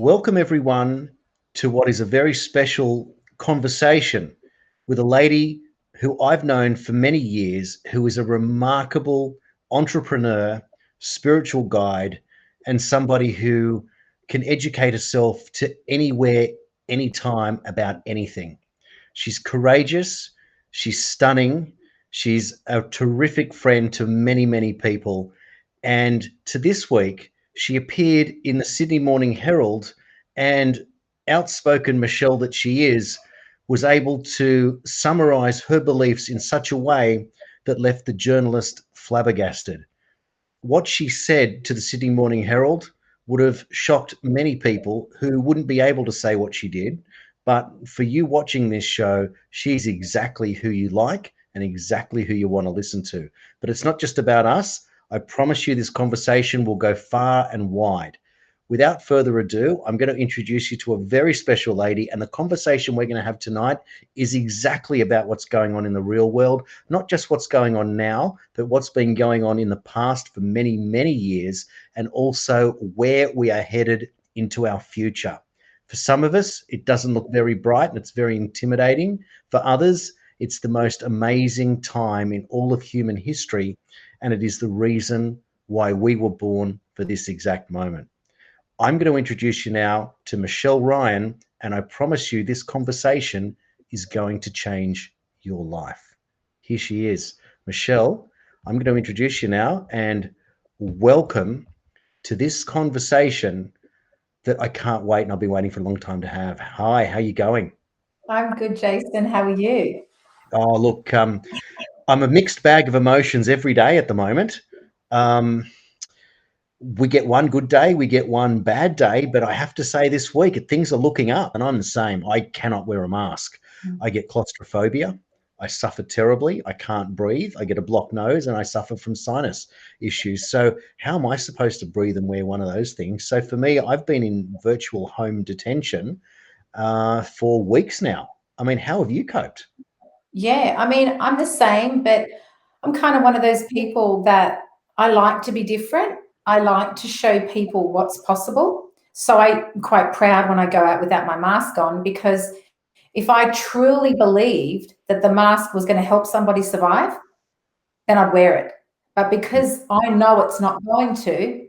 welcome everyone to what is a very special conversation with a lady who I've known for many years, who is a remarkable entrepreneur, spiritual guide, and somebody who can educate herself to anywhere, anytime about anything. She's courageous, she's stunning, she's a terrific friend to many, many people. And to this week, she appeared in the Sydney Morning Herald, and outspoken Michelle that she is, was able to summarize her beliefs in such a way that left the journalist flabbergasted. What she said to the Sydney Morning Herald would have shocked many people who wouldn't be able to say what she did. But for you watching this show, she's exactly who you like and exactly who you want to listen to. But it's not just about us. I promise you this conversation will go far and wide. Without further ado, I'm going to introduce you to a very special lady, and the conversation we're going to have tonight is exactly about what's going on in the real world, not just what's going on now, but what's been going on in the past for many, many years, and also where we are headed into our future. For some of us, it doesn't look very bright and it's very intimidating. For others, it's the most amazing time in all of human history, and it is the reason why we were born for this exact moment. I'm going to introduce you now to Michelle Ryan, and I promise you this conversation is going to change your life. Here she is. Michelle, I'm going to introduce you now and welcome to this conversation that I can't wait, and I've been waiting for a long time to have. Hi, how are you going? I'm good, Jason. How are you? Oh, look, I'm a mixed bag of emotions every day at the moment. We get one good day, we get one bad day, but I have to say this week things are looking up, and I'm the same. I cannot wear a mask. I get claustrophobia. I suffer terribly. I can't breathe. I get a blocked nose, and I suffer from sinus issues. So how am I supposed to breathe and wear one of those things? So for me, I've been in virtual home detention for weeks now. I mean, how have you coped? Yeah, I mean, I'm the same, but I'm kind of one of those people that I like to be different. I like to show people what's possible. So I'm quite proud when I go out without my mask on, because if I truly believed that the mask was going to help somebody survive, then I'd wear it. But because I know it's not going to,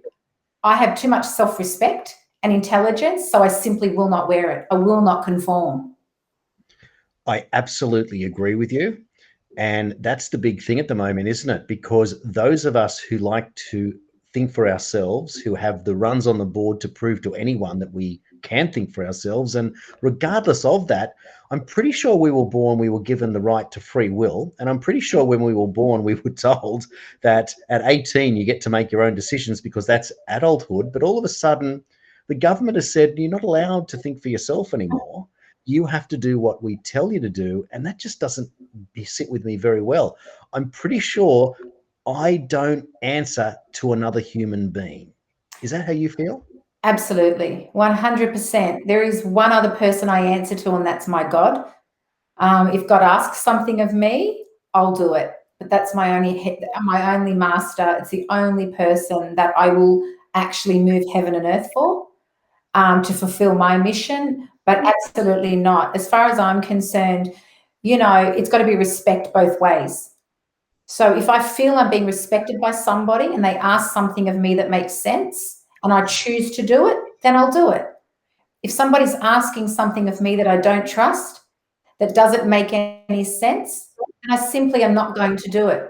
I have too much self-respect and intelligence, so I simply will not wear it. I will not conform. I absolutely agree with you. And that's the big thing at the moment, isn't it? Because those of us who like to think for ourselves, who have the runs on the board to prove to anyone that we can think for ourselves, and regardless of that, I'm pretty sure we were given the right to free will. And I'm pretty sure when we were born, we were told that at 18, you get to make your own decisions because that's adulthood. But all of a sudden, the government has said you're not allowed to think for yourself anymore. You have to do what we tell you to do. And that just doesn't sit with me very well. I'm pretty sure I don't answer to another human being. Is that how you feel? Absolutely, 100%. There is one other person I answer to, and that's my God. If God asks something of me, I'll do it. But that's my only master. It's the only person that I will actually move heaven and earth for, to fulfill my mission. But absolutely not. As far as I'm concerned, it's got to be respect both ways. So if I feel I'm being respected by somebody and they ask something of me that makes sense and I choose to do it, then I'll do it. If somebody's asking something of me that I don't trust, that doesn't make any sense, then I simply am not going to do it.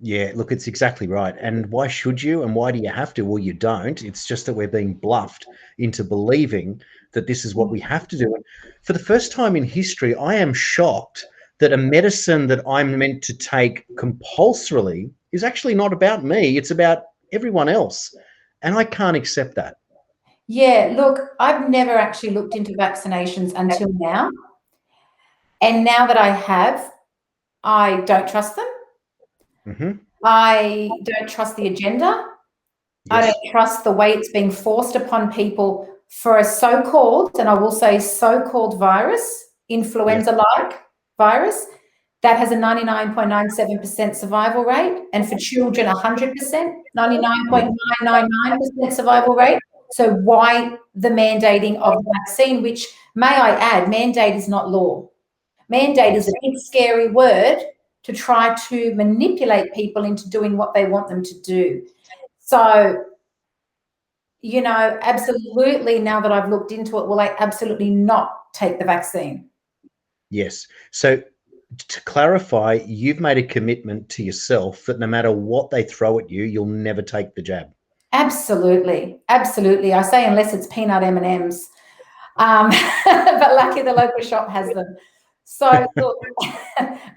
Yeah, look, it's exactly right. And why should you? And why do you have to? Well, you don't. It's just that we're being bluffed into believing that this is what we have to do. And for the first time in history, I am shocked that a medicine that I'm meant to take compulsorily is actually not about me. It's about everyone else. And I can't accept that. Yeah, look, I've never actually looked into vaccinations until now. And now that I have, I don't trust them. Mm-hmm. I don't trust the agenda. I Yes. don't trust the way it's being forced upon people for a so-called, and I will say so-called virus, influenza-like virus, that has a 99.97% survival rate, and for children, 100%, 99.999% survival rate. So why the mandating of the vaccine, which, may I add, mandate is not law. Mandate is a big scary word to try to manipulate people into doing what they want them to do. So, you know, absolutely, now that I've looked into it, will I absolutely not take the vaccine? Yes. So to clarify, you've made a commitment to yourself that no matter what they throw at you, you'll never take the jab. Absolutely. Absolutely. I say unless it's peanut M&Ms. But lucky the local shop has them. So look,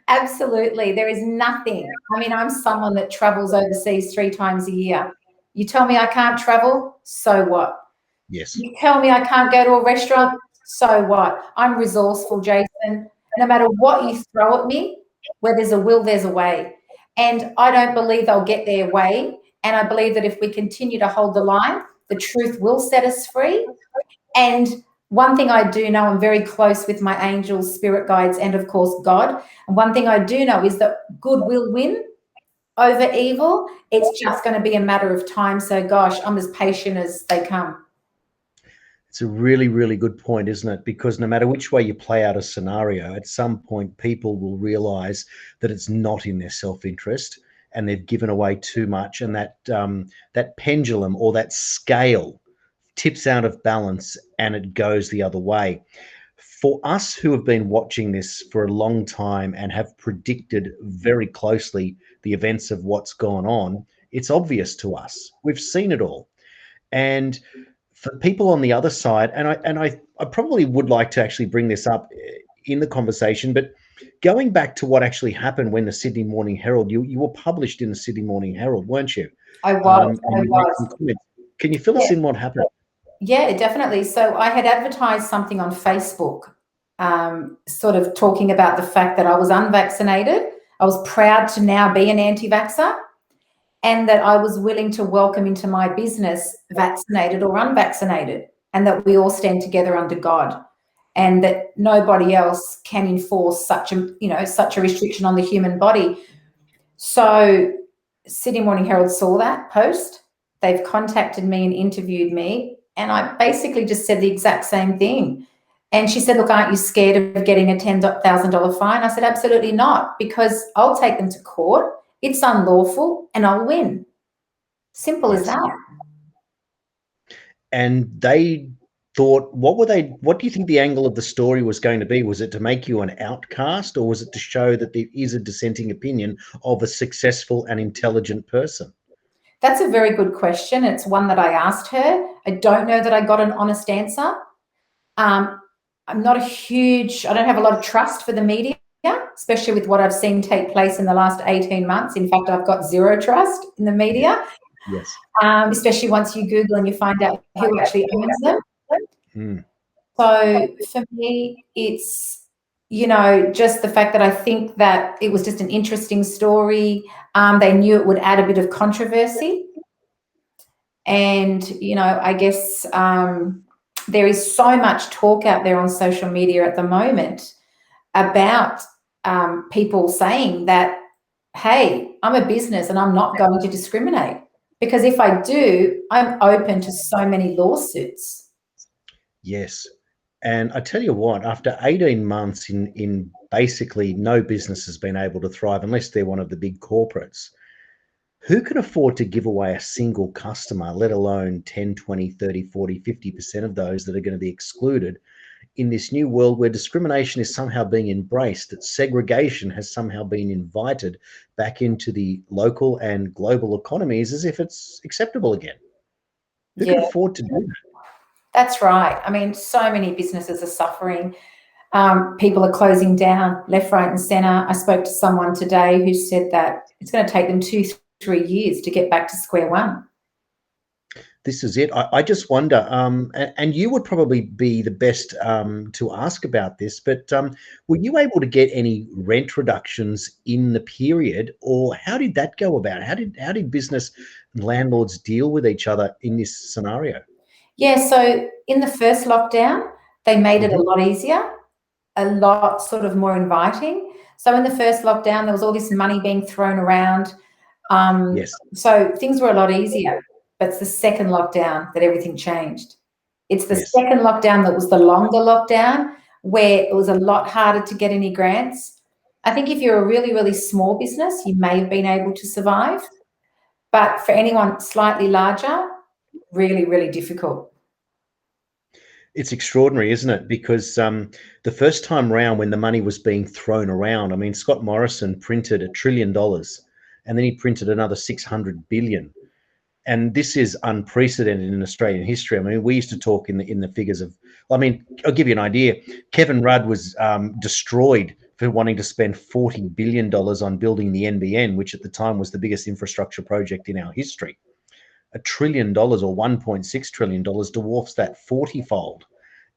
absolutely, there is nothing. I mean, I'm someone that travels overseas 3 times a year. You tell me I can't travel, so what? Yes. You tell me I can't go to a restaurant, so what? I'm resourceful, Jason. No matter what you throw at me, where there's a will, there's a way. And I don't believe they'll get their way. And I believe that if we continue to hold the line, the truth will set us free. And one thing I do know, I'm very close with my angels, spirit guides, and of course God. And one thing I do know is that good will win over evil. It's just going to be a matter of time. So gosh, I'm as patient as they come. It's a really, really good point, isn't it? Because no matter which way you play out a scenario, at some point people will realize that it's not in their self-interest and they've given away too much, and that pendulum or that scale tips out of balance and it goes the other way. For us who have been watching this for a long time and have predicted very closely the events of what's gone on, it's obvious to us. We've seen it all. And for people on the other side, and I probably would like to actually bring this up in the conversation, but going back to what actually happened when the Sydney Morning Herald, you were published in the Sydney Morning Herald, weren't you? I was. And you made some comments. Can you fill us in what happened? Yeah, definitely. So I had advertised something on Facebook, sort of talking about the fact that I was unvaccinated. I was proud to now be an anti-vaxxer, and that I was willing to welcome into my business vaccinated or unvaccinated, and that we all stand together under God, and that nobody else can enforce such a restriction on the human body. So Sydney Morning Herald saw that post. They've contacted me and interviewed me, and I basically just said the exact same thing. And she said, look, aren't you scared of getting a $10,000 fine? I said, absolutely not, because I'll take them to court. It's unlawful and I'll win. Simple as that. And they thought, what do you think the angle of the story was going to be? Was it to make you an outcast, or was it to show that there is a dissenting opinion of a successful and intelligent person? That's a very good question. It's one that I asked her. I don't know that I got an honest answer. I don't have a lot of trust for the media, especially with what I've seen take place in the last 18 months. In fact, I've got zero trust in the media. Yes. Especially once you Google and you find out who actually owns them. So for me, it's, just the fact that I think that it was just an interesting story. They knew it would add a bit of controversy. And, I guess there is so much talk out there on social media at the moment about people saying that, hey, I'm a business and I'm not going to discriminate, because if I do, I'm open to so many lawsuits. Yes. And I tell you what, after 18 months in basically no business has been able to thrive unless they're one of the big corporates. Who can afford to give away a single customer, let alone 10, 20, 30, 40, 50% of those that are going to be excluded in this new world where discrimination is somehow being embraced, that segregation has somehow been invited back into the local and global economies as if it's acceptable again? Who can afford to do that? That's right. I mean, so many businesses are suffering. People are closing down left, right, and centre. I spoke to someone today who said that it's going to take them 2-3 years to get back to square one. This is it. I just wonder, and you would probably be the best to ask about this, but were you able to get any rent reductions in the period, or how did that go about? How did business and landlords deal with each other in this scenario? Yeah, so in the first lockdown, they made it a lot easier, a lot sort of more inviting. So in the first lockdown, there was all this money being thrown around. Yes. So things were a lot easier. but it's the second lockdown that everything changed. It's the Yes. second lockdown that was the longer lockdown, where it was a lot harder to get any grants. I think if you're a really, really small business, you may have been able to survive. But for anyone slightly larger, really, really difficult. It's extraordinary, isn't it? Because the first time round when the money was being thrown around, I mean, Scott Morrison printed $1 trillion and then he printed another 600 billion. And this is unprecedented in Australian history. I mean, we used to talk in the figures of, I mean, I'll give you an idea. Kevin Rudd was destroyed for wanting to spend $40 billion on building the NBN, which at the time was the biggest infrastructure project in our history. $1 trillion or $1.6 trillion dwarfs that 40-fold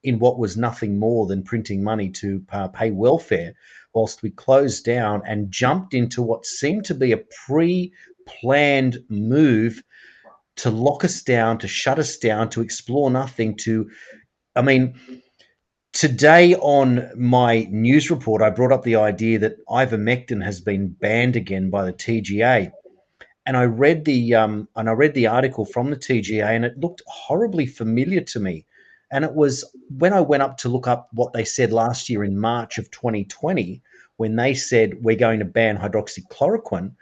in what was nothing more than printing money to pay welfare, whilst we closed down and jumped into what seemed to be a pre-planned move to lock us down, to shut us down, to explore nothing, I mean, today on my news report, I brought up the idea that ivermectin has been banned again by the TGA. And I read the article from the TGA, and it looked horribly familiar to me. And it was when I went up to look up what they said last year in March of 2020, when they said we're going to ban hydroxychloroquine,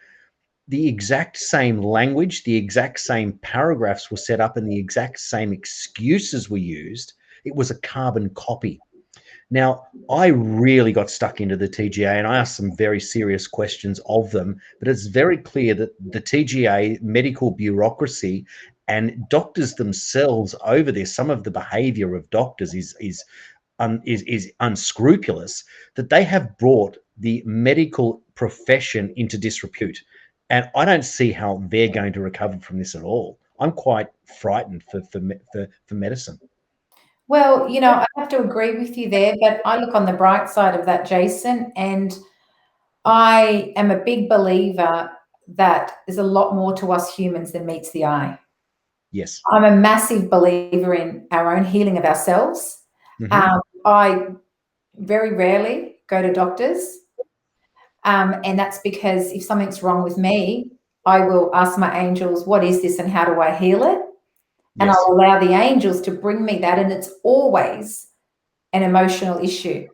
the exact same language, the exact same paragraphs were set up, and the exact same excuses were used. It was a carbon copy. Now, I really got stuck into the TGA and I asked some very serious questions of them, but it's very clear that the TGA, medical bureaucracy, and doctors themselves over this, some of the behavior of doctors is unscrupulous, that they have brought the medical profession into disrepute. And I don't see how they're going to recover from this at all. I'm quite frightened for medicine. Well, I have to agree with you there, but I look on the bright side of that, Jason, and I am a big believer that there's a lot more to us humans than meets the eye. Yes. I'm a massive believer in our own healing of ourselves. Mm-hmm. I very rarely go to doctors, and that's because if something's wrong with me, I will ask my angels, what is this and how do I heal it? And Yes. I'll allow the angels to bring me that. And it's always an emotional issue,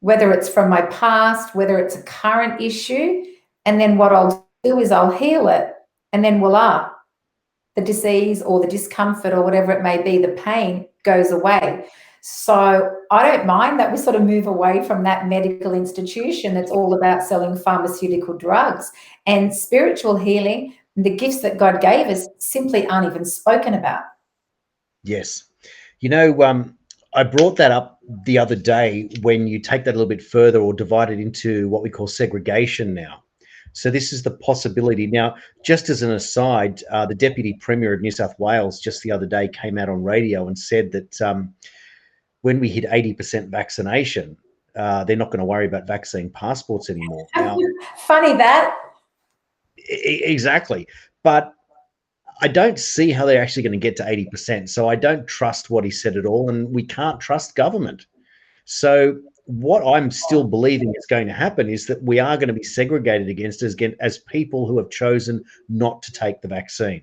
whether it's from my past, whether it's a current issue. And then what I'll do is I'll heal it. And then voila, the disease or the discomfort or whatever it may be, the pain goes away. So I don't mind that we sort of move away from that medical institution that's all about selling pharmaceutical drugs, and spiritual healing, the gifts that God gave us simply aren't even spoken about. Yes. I brought that up the other day when you take that a little bit further or divide it into what we call segregation now. So this is the possibility. Now, just as an aside, the Deputy Premier of New South Wales just the other day came out on radio and said that when we hit 80% vaccination, they're not going to worry about vaccine passports anymore. Now, funny that. Exactly. But I don't see how they're actually going to get to 80%. So I don't trust what he said at all. And we can't trust government. So what I'm still believing is going to happen is that we are going to be segregated against as people who have chosen not to take the vaccine.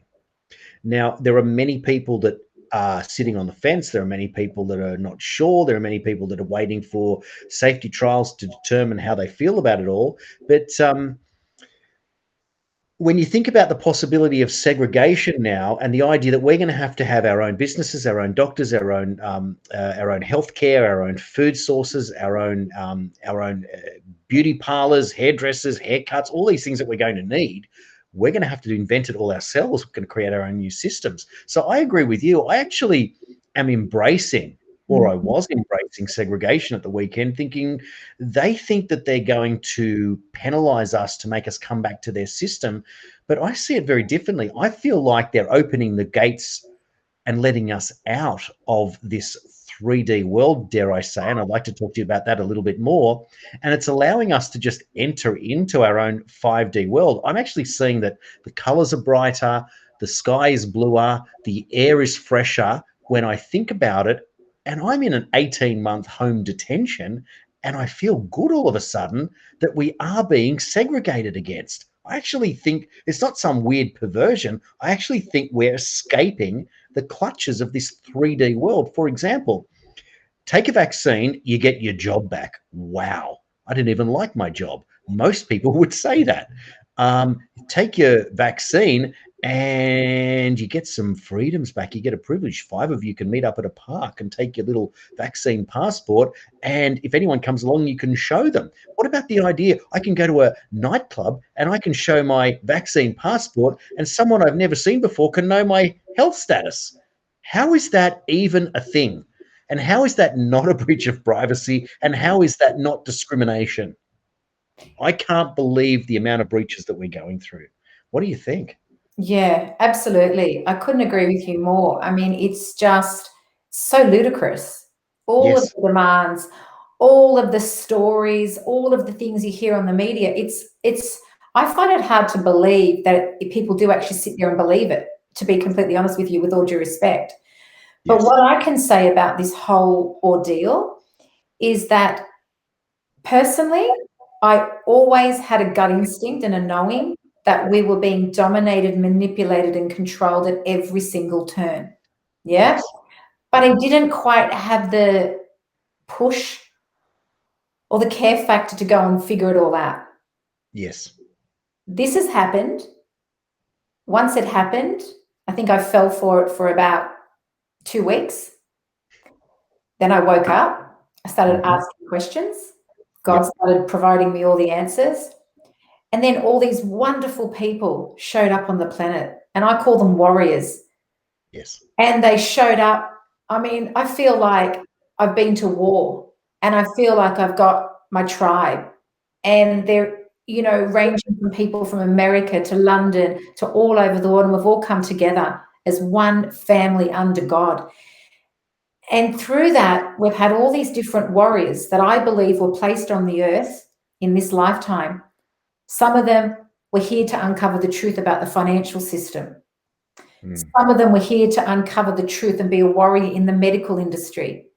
Now, there are many people that are sitting on the fence. There are many people that are not sure. There are many people that are waiting for safety trials to determine how they feel about it all. But when you think about the possibility of segregation now and the idea that we're going to have our own businesses, our own doctors, our own healthcare, our own food sources, our own beauty parlors, hairdressers, haircuts, all these things that we're going to need, we're going to have to invent it all ourselves. We're going to create our own new systems. So I agree with you. I actually am embracing, or I was embracing, segregation at the weekend, thinking they think that they're going to penalize us to make us come back to their system. But I see it very differently. I feel like they're opening the gates and letting us out of this 3D world, dare I say, and I'd like to talk to you about that a little bit more. And it's allowing us to just enter into our own 5D world. I'm actually seeing that the colors are brighter, the sky is bluer, the air is fresher when I think about it. And I'm in an 18-month home detention, and I feel good all of a sudden that we are being segregated against. I actually think it's not some weird perversion. I actually think we're escaping the clutches of this 3D world. For example, take a vaccine, you get your job back. Wow. I didn't even like my job. Most people would say that. Take your vaccine and you get some freedoms back. You get a privilege. 5 of you can meet up at a park and take your little vaccine passport. And if anyone comes along, you can show them. What about the idea I can go to a nightclub and I can show my vaccine passport and someone I've never seen before can know my health status? How is that even a thing? And how is that not a breach of privacy? And how is that not discrimination? I can't believe the amount of breaches that we're going through. What do you think? Yeah, absolutely. I couldn't agree with you more. I mean, it's just so ludicrous. All of Yes. the demands, all of the stories, all of the things you hear on the media. It's I find it hard to believe that people do actually sit there and believe it, to be completely honest with you, with all due respect. But Yes. what I can say about this whole ordeal is that personally, I always had a gut instinct and a knowing that we were being dominated, manipulated, and controlled at every single turn. Yeah. Yes. But I didn't quite have the push or the care factor to go and figure it all out. Yes. This has happened. Once it happened, I think I fell for it for about 2 weeks. Then I woke up. I started asking questions. God Yep. started providing me all the answers. And then all these wonderful people showed up on the planet, and I call them warriors. Yes. And they showed up. I mean, I feel like I've been to war, and I feel like I've got my tribe. And they're, ranging from people from America to London to all over the world, and we've all come together as one family under God. And through that, we've had all these different warriors that I believe were placed on the earth in this lifetime. Some of them were here to uncover the truth about the financial system. Some of them were here to uncover the truth and be a warrior in the medical industry.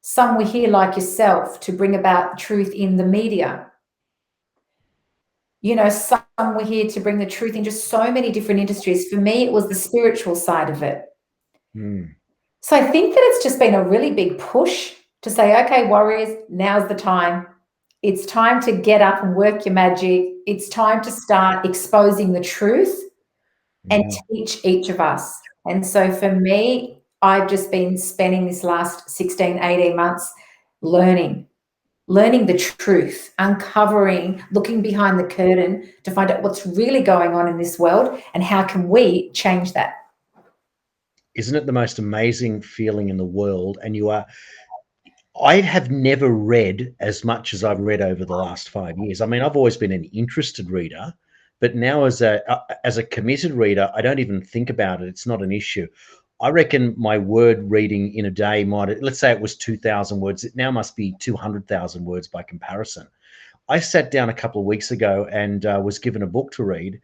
Some were here, like yourself, to bring about truth in the media. Some were here to bring the truth in just so many different industries. For me, it was the spiritual side of it. So I think that it's just been a really big push to say, okay, warriors, now's the time. It's time to get up and work your magic. It's time to start exposing the truth and teach each of us. And so for me, I've just been spending this last 16, 18 months learning the truth, uncovering, looking behind the curtain to find out what's really going on in this world and how can we change that. Isn't it the most amazing feeling in the world? And I have never read as much as I've read over the last 5 years. I mean, I've always been an interested reader, but now as a committed reader, I don't even think about it. It's not an issue. I reckon my word reading in a day let's say it was 2,000 words. It now must be 200,000 words by comparison. I sat down a couple of weeks ago and was given a book to read.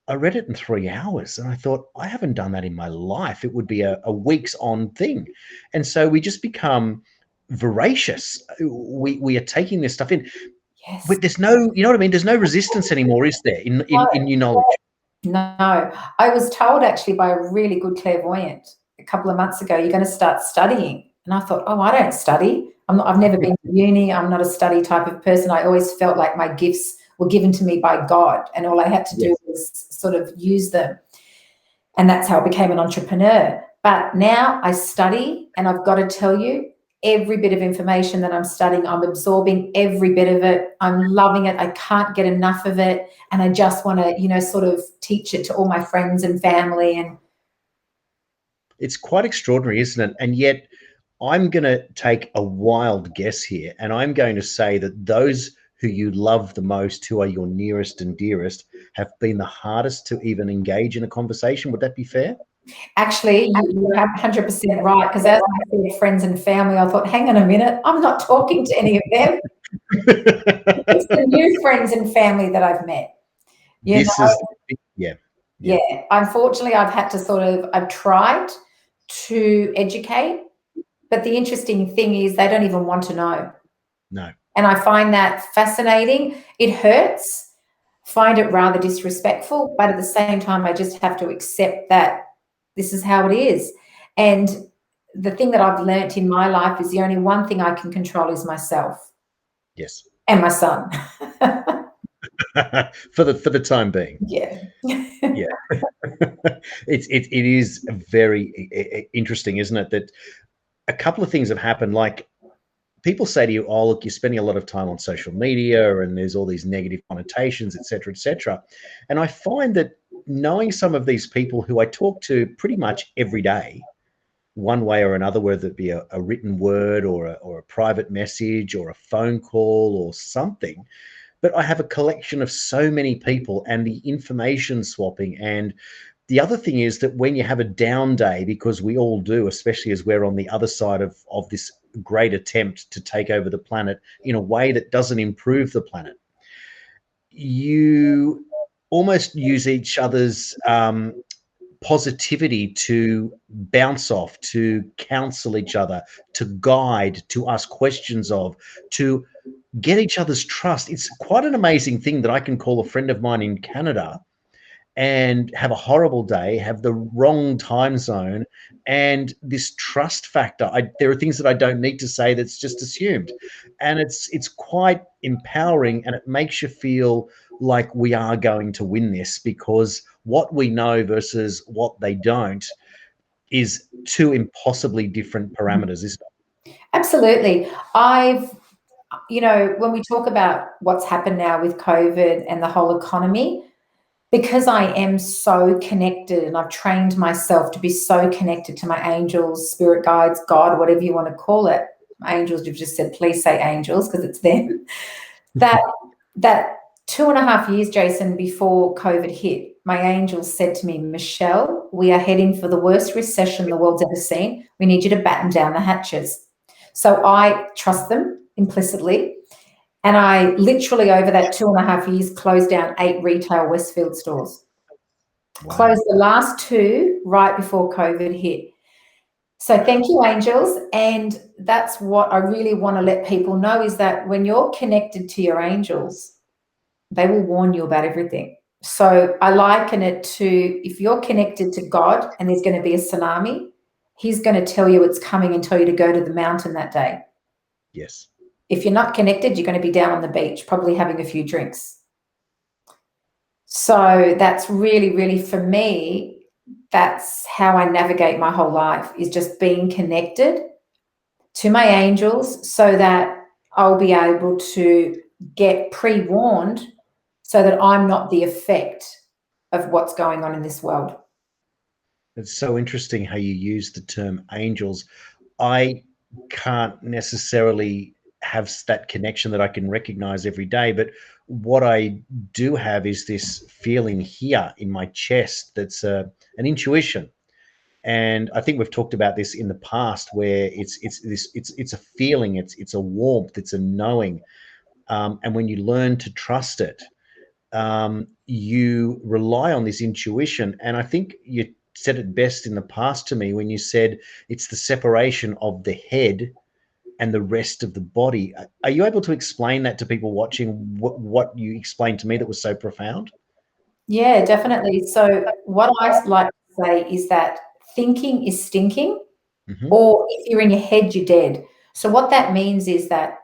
I read it in 3 hours and I thought, I haven't done that in my life. It would be a week's on thing. And so we just become voracious. We are taking this stuff in. Yes. But there's no, you know what I mean? There's no resistance anymore, is there, in new knowledge? No. I was told actually by a really good clairvoyant a couple of months ago, you're going to start studying. And I thought, oh, I don't study. I've never been to uni. I'm not a study type of person. I always felt like my gifts were given to me by God, and all I had to do was sort of use them. And that's how I became an entrepreneur. But now I study, and I've got to tell you, every bit of information that I'm studying, I'm absorbing every bit of it. I'm loving it. I can't get enough of it. And I just want to, sort of teach it to all my friends and family. And it's quite extraordinary, isn't it? And yet I'm going to take a wild guess here, and I'm going to say that those who you love the most, who are your nearest and dearest, have been the hardest to even engage in a conversation. Would that be fair? Actually, you have 100% right, because as I said, friends and family, I thought, hang on a minute, I'm not talking to any of them. It's the new friends and family that I've met. Yeah. Unfortunately, I've tried to educate, but the interesting thing is they don't even want to know. No. And I find that fascinating. It hurts find it rather disrespectful, but at the same time, I just have to accept that this is how it is. And the thing that I've learnt in my life is the only one thing I can control is myself. Yes. And my son. For the time being. Yeah. Yeah. It is very interesting, isn't it? That a couple of things have happened. Like, people say to you, "Oh, look, you're spending a lot of time on social media, and there's all these negative connotations, et cetera, et cetera." And I find that knowing some of these people who I talk to pretty much every day, one way or another, whether it be a written word or a private message or a phone call or something, but I have a collection of so many people and the information swapping. And the other thing is that when you have a down day, because we all do, especially as we're on the other side of this great attempt to take over the planet in a way that doesn't improve the planet, you almost use each other's positivity to bounce off, to counsel each other, to guide, to ask questions of, to get each other's trust. It's quite an amazing thing that I can call a friend of mine in Canada and have a horrible day, have the wrong time zone, and this trust factor. There are things that I don't need to say that's just assumed, and it's quite empowering, and it makes you feel like we are going to win this, because what we know versus what they don't is two impossibly different parameters, isn't it? Absolutely. When we talk about what's happened now with COVID and the whole economy, because I am so connected and I've trained myself to be so connected to my angels, spirit guides, God, whatever you want to call it. My angels, you've just said, please say angels because it's them. That 2.5 years, Jason, before COVID hit, my angels said to me, Michelle, we are heading for the worst recession the world's ever seen. We need you to batten down the hatches. So I trust them implicitly. And I literally, over that 2.5 years, closed down 8 retail Westfield stores. Wow. Closed the last 2 right before COVID hit. So thank you, angels. And that's what I really want to let people know, is that when you're connected to your angels, they will warn you about everything. So I liken it to, if you're connected to God and there's going to be a tsunami, he's going to tell you it's coming and tell you to go to the mountain that day. Yes. If you're not connected, you're going to be down on the beach, probably having a few drinks. So that's really, really, for me, that's how I navigate my whole life, is just being connected to my angels so that I'll be able to get pre-warned so that I'm not the effect of what's going on in this world. It's so interesting how you use the term angels. I can't necessarily have that connection that I can recognize every day, but what I do have is this feeling here in my chest that's an intuition. And I think we've talked about this in the past, where it's a feeling, it's a warmth, it's a knowing, and when you learn to trust it, you rely on this intuition. And I think you said it best in the past to me when you said it's the separation of the head and the rest of the body. Are you able to explain that to people watching, what you explained to me that was so profound? Yeah, definitely. So what I like to say is that thinking is stinking, or if you're in your head, you're dead. So what that means is that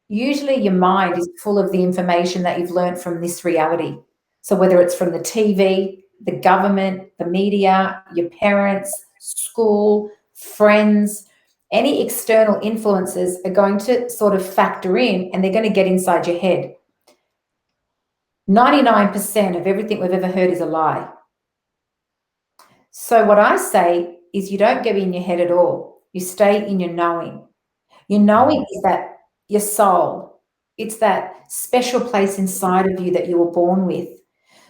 usually your mind is full of the information that you've learned from this reality. So whether it's from the TV, the government, the media, your parents, school, friends, any external influences are going to sort of factor in, and they're going to get inside your head. 99% of everything we've ever heard is a lie. So what I say is, you don't go in your head at all. You stay in your knowing. Your knowing is that your soul. It's that special place inside of you that you were born with.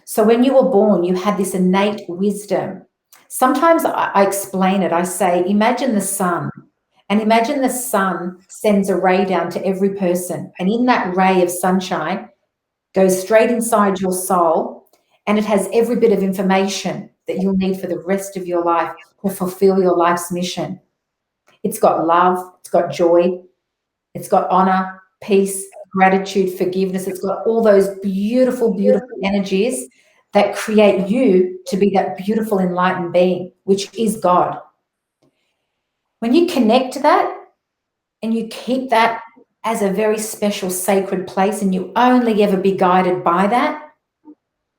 So when you were born, you had this innate wisdom. Sometimes I explain it. I say, imagine the sun, and imagine the sun sends a ray down to every person. And in that ray of sunshine goes straight inside your soul, and it has every bit of information that you'll need for the rest of your life to fulfill your life's mission. It's got love, it's got joy, it's got honor, peace, gratitude, forgiveness. It's got all those beautiful, beautiful energies that create you to be that beautiful, enlightened being, which is God. When you connect to that and you keep that as a very special, sacred place, and you only ever be guided by that,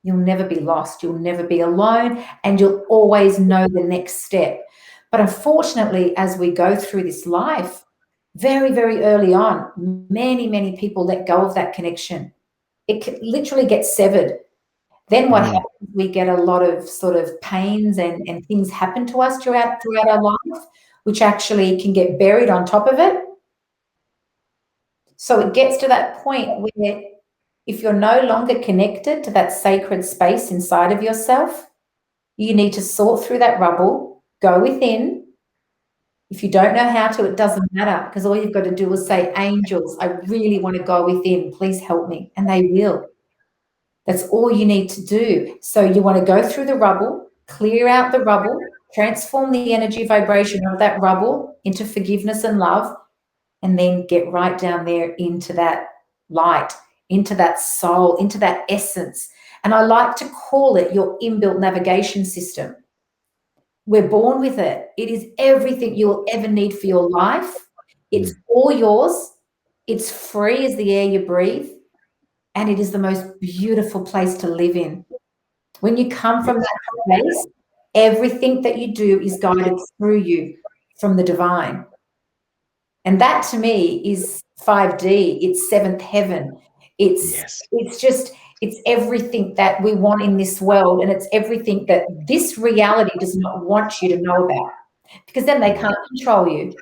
you'll never be lost. You'll never be alone, and you'll always know the next step. But unfortunately, as we go through this life, very, very early on, many, many people let go of that connection. It literally gets severed. Then what happens, we get a lot of sort of pains and things happen to us throughout our life, which actually can get buried on top of it. So it gets to that point where if you're no longer connected to that sacred space inside of yourself, you need to sort through that rubble, go within. If you don't know how to, it doesn't matter, because all you've got to do is say, angels, I really want to go within. Please help me. And they will. That's all you need to do. So you want to go through the rubble, clear out the rubble, transform the energy vibration of that rubble into forgiveness and love, and then get right down there into that light, into that soul, into that essence. And I like to call it your inbuilt navigation system. We're born with it. It is everything you will ever need for your life. It's all yours. It's free as the air you breathe. And it is the most beautiful place to live in. When you come from that place, everything that you do is guided through you from the divine. And that to me is 5D. It's seventh heaven. It's everything that we want in this world, and it's everything that this reality does not want you to know about, because then they can't control you.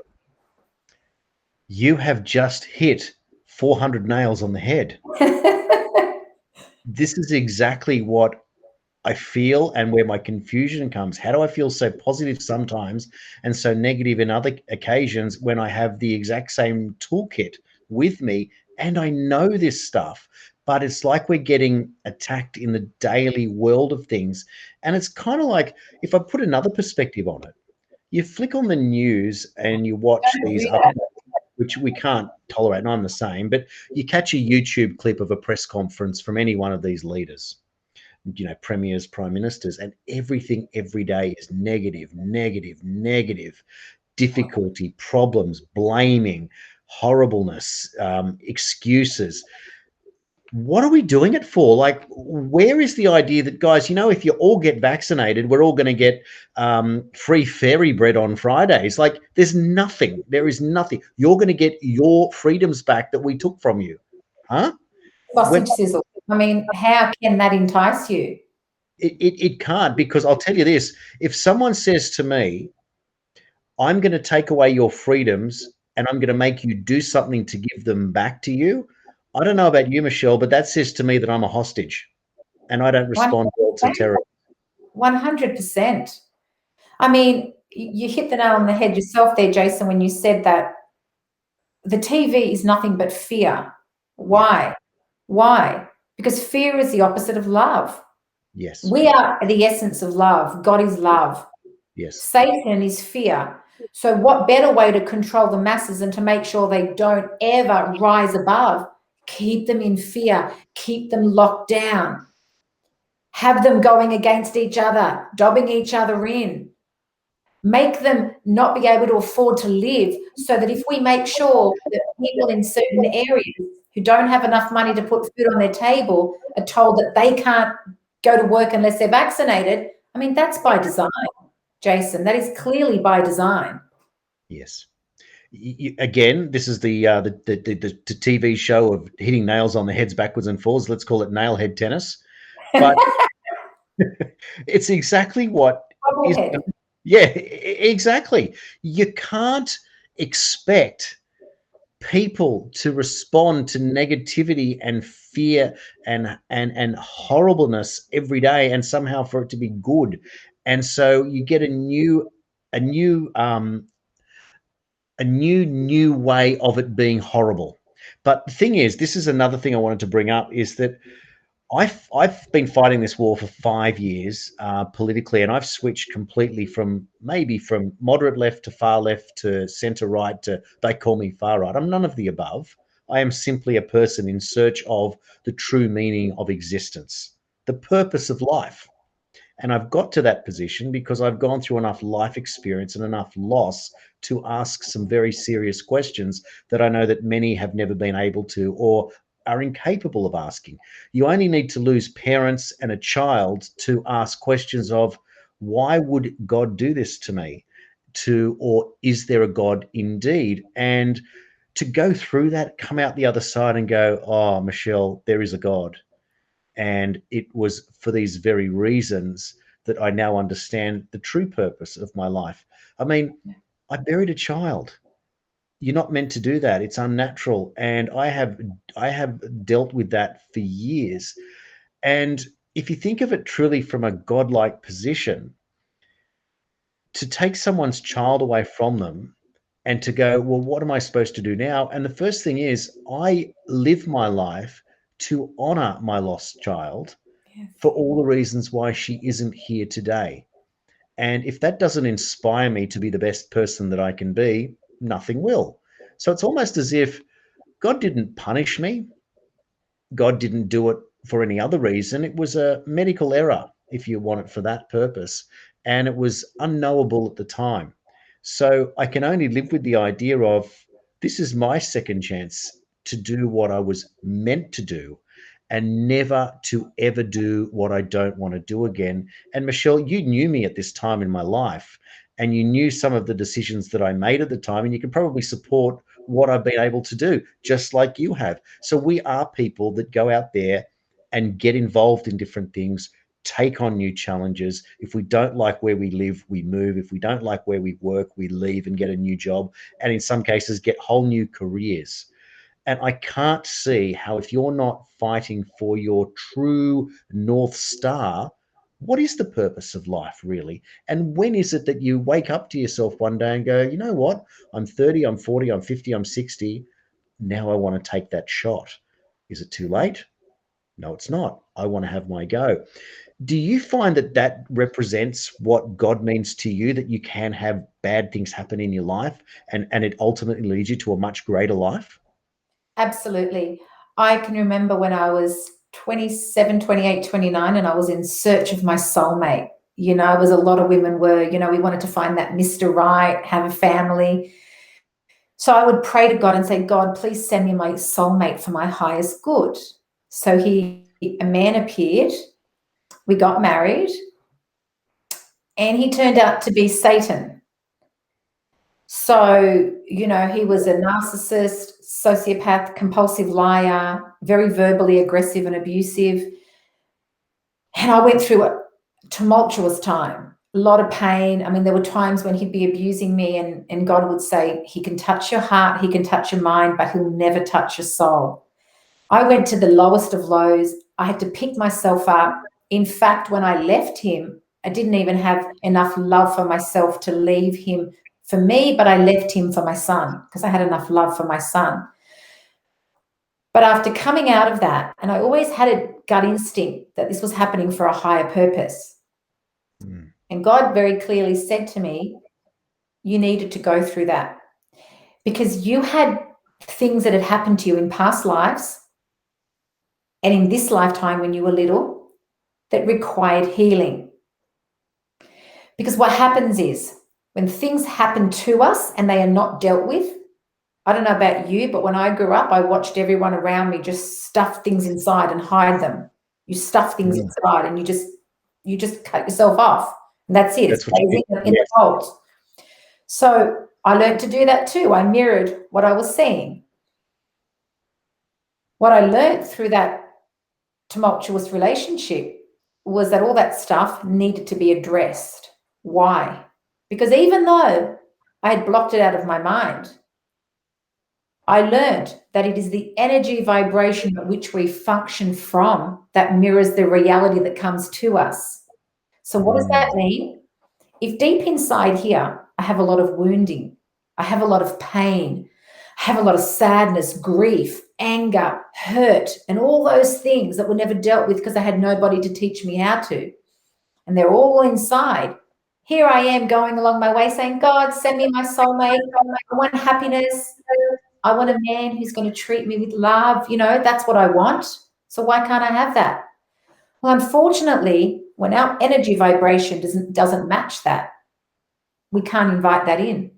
You have just hit 400 nails on the head. This is exactly what I feel, and where my confusion comes. How do I feel so positive sometimes and so negative in other occasions when I have the exact same toolkit with me and I know this stuff? But it's like we're getting attacked in the daily world of things. And it's kind of like, if I put another perspective on it, you flick on the news and you watch these other, which we can't tolerate, and I'm the same, but you catch a YouTube clip of a press conference from any one of these leaders, premiers, prime ministers, and everything every day is negative, negative, negative, difficulty, problems, blaming, horribleness, excuses. What are we doing it for? Like, where is the idea that, guys, if you all get vaccinated, we're all going to get free fairy bread on Fridays? Like, there's nothing. There is nothing. You're going to get your freedoms back that we took from you. Huh? Sausage sizzle. I mean, how can that entice you? It can't, because I'll tell you this. If someone says to me, I'm going to take away your freedoms and I'm going to make you do something to give them back to you, I don't know about you, Michelle, but that says to me that I'm a hostage and I don't respond well to terror. 100%. I mean, you hit the nail on the head yourself there, Jason, when you said that the TV is nothing but fear. Why? Why? Because fear is the opposite of love. Yes. We are the essence of love. God is love. Yes. Satan is fear. So what better way to control the masses and to make sure they don't ever rise above? Keep them in fear. Keep them locked down. Have them going against each other, dobbing each other in. Make them not be able to afford to live, so that if we make sure that people in certain areas who don't have enough money to put food on their table are told that they can't go to work unless they're vaccinated, I mean, that's by design, Jason. That is clearly by design. Yes. Again, this is the TV show of hitting nails on the heads backwards and forwards. Let's call it Nailhead Tennis. But it's exactly what is. Yeah, exactly. You can't expect people to respond to negativity and fear and horribleness every day and somehow for it to be good. And so you get a new way of it being horrible. But the thing is, this is another thing I wanted to bring up, is that I've been fighting this war for 5 years politically, and I've switched completely from moderate left to far left to center right to, they call me far right. I'm none of the above. I am simply a person in search of the true meaning of existence. the purpose of life. And I've got to that position because I've gone through enough life experience and enough loss to ask some very serious questions that I know that many have never been able to or are incapable of asking. You only need to lose parents and a child to ask questions of, why would God do this to me? Or is there a God indeed? And to go through that, come out the other side and go, oh, Michelle, there is a God. And it was for these very reasons that I now understand the true purpose of my life. I mean, I buried a child. You're not meant to do that. It's unnatural. And I have dealt with that for years. And if you think of it truly from a godlike position, to take someone's child away from them and to go, well, what am I supposed to do now? And the first thing is, I live my life to honor my lost child Yes. for all the reasons why she isn't here today. And if that doesn't inspire me to be the best person that I can be, nothing will. So it's almost as if God didn't punish me. God didn't do it for any other reason. It was a medical error, if you want it for that purpose. And it was unknowable at the time. So I can only live with the idea of, this is my second chance to do what I was meant to do and never to ever do what I don't want to do again. And Michelle, you knew me at this time in my life, and you knew some of the decisions that I made at the time, and you can probably support what I've been able to do, just like you have. So we are people that go out there and get involved in different things, take on new challenges. If we don't like where we live, we move. If we don't like where we work, we leave and get a new job, and in some cases get whole new careers. And I can't see how, if you're not fighting for your true North Star, what is the purpose of life really? And when is it that you wake up to yourself one day and go, you know what? I'm 30, I'm 40, I'm 50, I'm 60. Now I want to take that shot. Is it too late? No, it's not. I want to have my go. Do you find that that represents what God means to you, that you can have bad things happen in your life and it ultimately leads you to a much greater life? Absolutely. I can remember when I was 27, 28, 29, and I was in search of my soulmate. You know, as a lot of women were, you know, we wanted to find that Mr. Right, have a family. So I would pray to God and say, God, please send me my soulmate for my highest good. So a man appeared, we got married, and he turned out to be Satan. So, you know, he was a narcissist, sociopath, compulsive liar, very verbally aggressive and abusive. And I went through a tumultuous time, a lot of pain. I mean, there were times when he'd be abusing me, and God would say, he can touch your heart, he can touch your mind, but he'll never touch your soul. I went to the lowest of lows. I had to pick myself up. In fact, when I left him, I didn't even have enough love for myself to leave him for me, but I left him for my son because I had enough love for my son. But after coming out of that, and I always had a gut instinct that this was happening for a higher purpose. Mm. And God very clearly said to me, you needed to go through that because you had things that had happened to you in past lives and in this lifetime when you were little that required healing. Because what happens is when things happen to us and they are not dealt with, I don't know about you, but when I grew up, I watched everyone around me just stuff things inside and hide them. You stuff things inside and you just cut yourself off. And that's it. It That's what you stays did. in the vault. So I learned to do that too. I mirrored what I was seeing. What I learned through that tumultuous relationship was that all that stuff needed to be addressed. Why? Because even though I had blocked it out of my mind, I learned that it is the energy vibration at which we function from that mirrors the reality that comes to us. So what does that mean? If deep inside here, I have a lot of wounding, I have a lot of pain, I have a lot of sadness, grief, anger, hurt, and all those things that were never dealt with because I had nobody to teach me how to. And they're all inside. Here I am going along my way saying, God, send me my soulmate. I want happiness. I want a man who's going to treat me with love. You know, that's what I want. So why can't I have that? Well, unfortunately, when our energy vibration doesn't match that, we can't invite that in.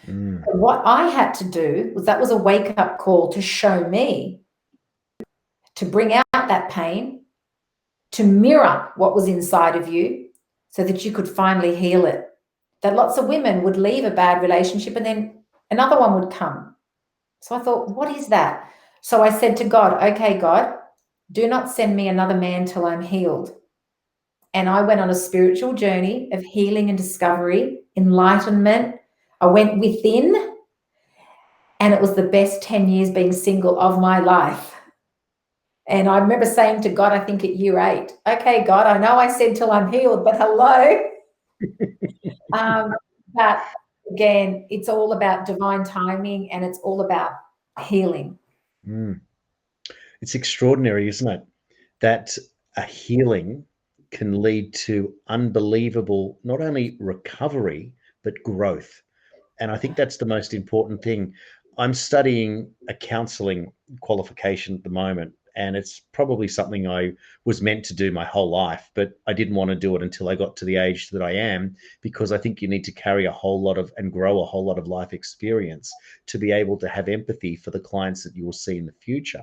Mm. And what I had to do was, that was a wake-up call to show me, to bring out that pain, to mirror what was inside of you so that you could finally heal it. That lots of women would leave a bad relationship and then another one would come. So I thought, what is that? So I said to God, okay, God, do not send me another man till I'm healed. And I went on a spiritual journey of healing and discovery, enlightenment. I went within, and it was the best 10 years being single of my life. And I remember saying to God, I think at year 8, okay, God, I know I said till I'm healed, but hello. But again, it's all about divine timing, and it's all about healing. Mm. It's extraordinary, isn't it? That a healing can lead to unbelievable, not only recovery, but growth. And I think that's the most important thing. I'm studying a counseling qualification at the moment, and it's probably something I was meant to do my whole life, but I didn't want to do it until I got to the age that I am, because I think you need to carry a whole lot of and grow a whole lot of life experience to be able to have empathy for the clients that you will see in the future.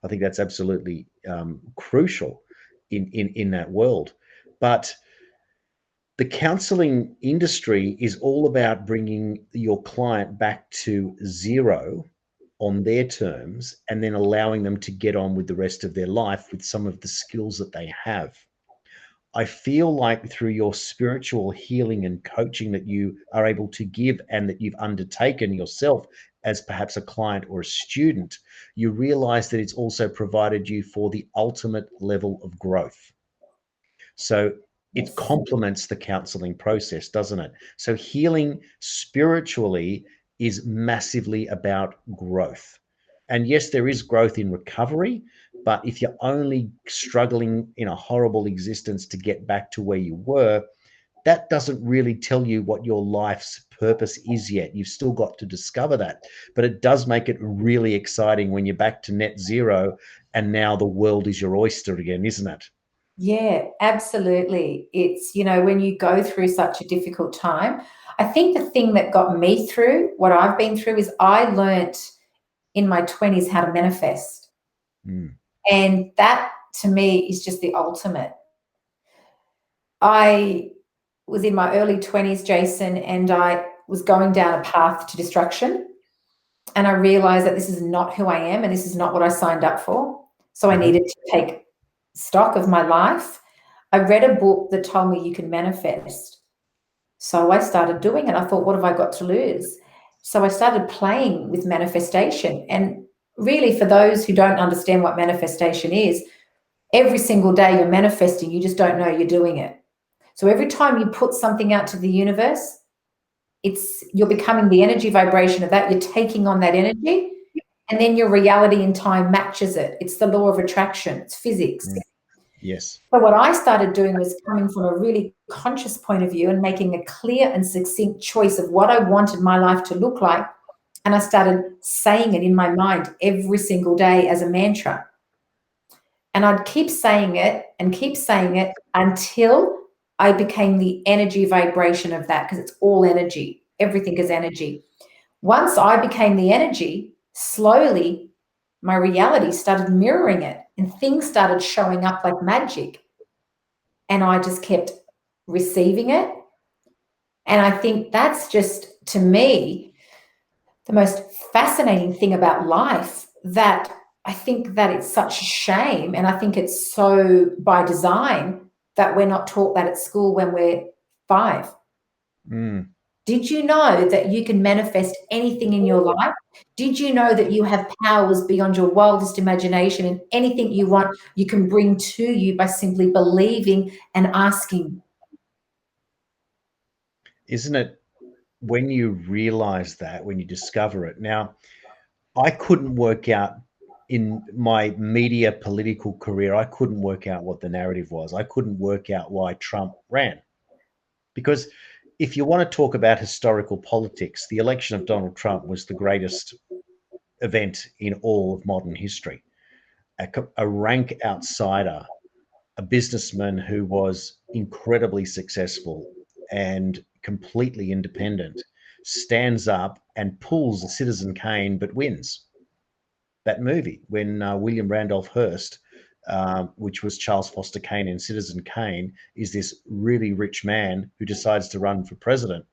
I think that's absolutely crucial in that world. But the counseling industry is all about bringing your client back to zero on their terms and then allowing them to get on with the rest of their life with some of the skills that they have. I feel like through your spiritual healing and coaching that you are able to give and that you've undertaken yourself as perhaps a client or a student, you realize that it's also provided you for the ultimate level of growth. So it Yes. complements the counseling process, doesn't it? So healing spiritually is massively about growth. And yes, there is growth in recovery, but if you're only struggling in a horrible existence to get back to where you were, that doesn't really tell you what your life's purpose is yet. You've still got to discover that. But it does make it really exciting when you're back to net zero and now the world is your oyster again, isn't it? Yeah, absolutely. It's, when you go through such a difficult time, I think the thing that got me through what I've been through is I learnt in my 20s how to manifest. Mm. And that to me is just the ultimate. I was in my early 20s, Jason, and I was going down a path to destruction. And I realized that this is not who I am and this is not what I signed up for. So I Uh-huh. needed to take stock of my life. I read a book that told me you can manifest. So I started doing it. I thought, what have I got to lose? So I started playing with manifestation. And really, for those who don't understand what manifestation is, every single day you're manifesting, you just don't know you're doing it. So every time you put something out to the universe, you're becoming the energy vibration of that. You're taking on that energy, and then your reality in time matches it. It's the law of attraction. It's physics. Mm. Yes. But what I started doing was coming from a really conscious point of view and making a clear and succinct choice of what I wanted my life to look like. And I started saying it in my mind every single day as a mantra. And I'd keep saying it until I became the energy vibration of that, because it's all energy. Everything is energy. Once I became the energy, slowly my reality started mirroring it and things started showing up like magic. And I just kept receiving it. And I think that's just, to me, the most fascinating thing about life, that I think that it's such a shame. And I think it's so by design that we're not taught that at school when we're 5. Mm. Did you know that you can manifest anything in your life? Did you know that you have powers beyond your wildest imagination, and anything you want, you can bring to you by simply believing and asking? Isn't it when you realize that, when you discover it? Now, I couldn't work out in my media political career, I couldn't work out what the narrative was. I couldn't work out why Trump ran. Because if you want to talk about historical politics, the election of Donald Trump was the greatest event in all of modern history. A rank outsider a businessman who was incredibly successful and completely independent, stands up and pulls a Citizen Kane but wins. That movie when William Randolph Hearst, which was Charles Foster Kane in Citizen Kane, is this really rich man who decides to run for president.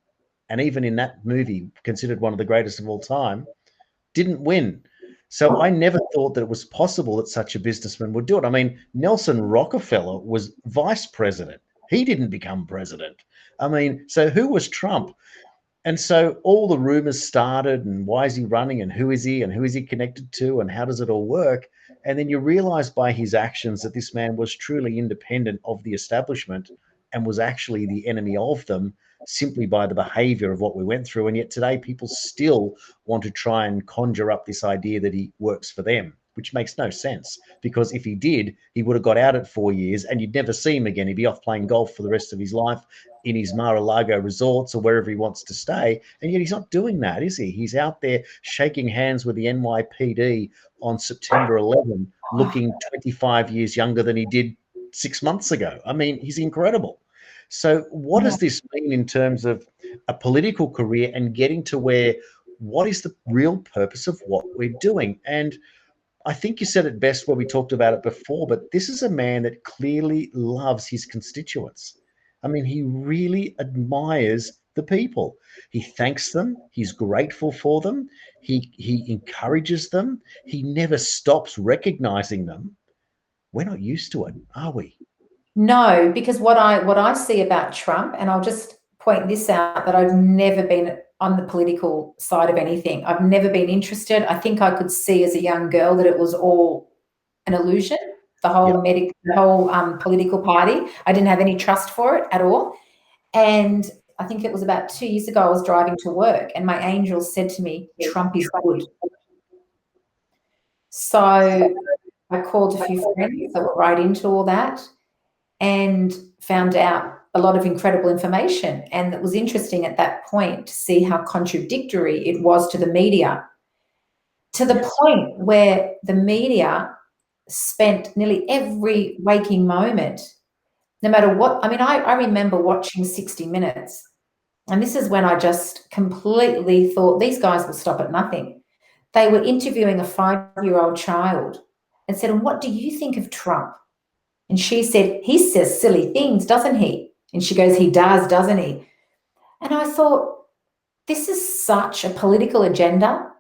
And even in that movie, considered one of the greatest of all time, didn't win. So I never thought that it was possible that such a businessman would do it. I mean, Nelson Rockefeller was vice president. He didn't become president. I mean, so who was Trump? And so all the rumors started, and why is he running, and who is he connected to, and how does it all work? And then you realize by his actions that this man was truly independent of the establishment and was actually the enemy of them simply by the behavior of what we went through. And yet today people still want to try and conjure up this idea that he works for them, which makes no sense, because if he did, he would have got out at 4 years and you'd never see him again. He'd be off playing golf for the rest of his life in his Mar-a-Lago resorts or wherever he wants to stay. And yet he's not doing that, is he? He's out there shaking hands with the NYPD on September 11, looking 25 years younger than he did 6 months ago. I mean, he's incredible. So what does this mean in terms of a political career and getting to where, what is the real purpose of what we're doing? And I think you said it best when we talked about it before, but this is a man that clearly loves his constituents. I mean, he really admires the people. He thanks them. He's grateful for them. He encourages them. He never stops recognizing them. We're not used to it, are we? No, because what I see about Trump, and I'll just point this out, that I've never been on the political side of anything. I've never been interested. I think I could see as a young girl that it was all an illusion, the whole political party. I didn't have any trust for it at all. And I think it was about 2 years ago, I was driving to work and my angel said to me, Trump is good. So I called a few friends that were right into all that and found out a lot of incredible information. And it was interesting at that point to see how contradictory it was to the media, to the point where the media spent nearly every waking moment, no matter what. I mean, I remember watching 60 Minutes, and this is when I just completely thought these guys will stop at nothing. They were interviewing a 5-year-old child and said, and what do you think of Trump? And she said, he says silly things, doesn't he? And she goes, he does, doesn't he? And I thought, this is such a political agenda.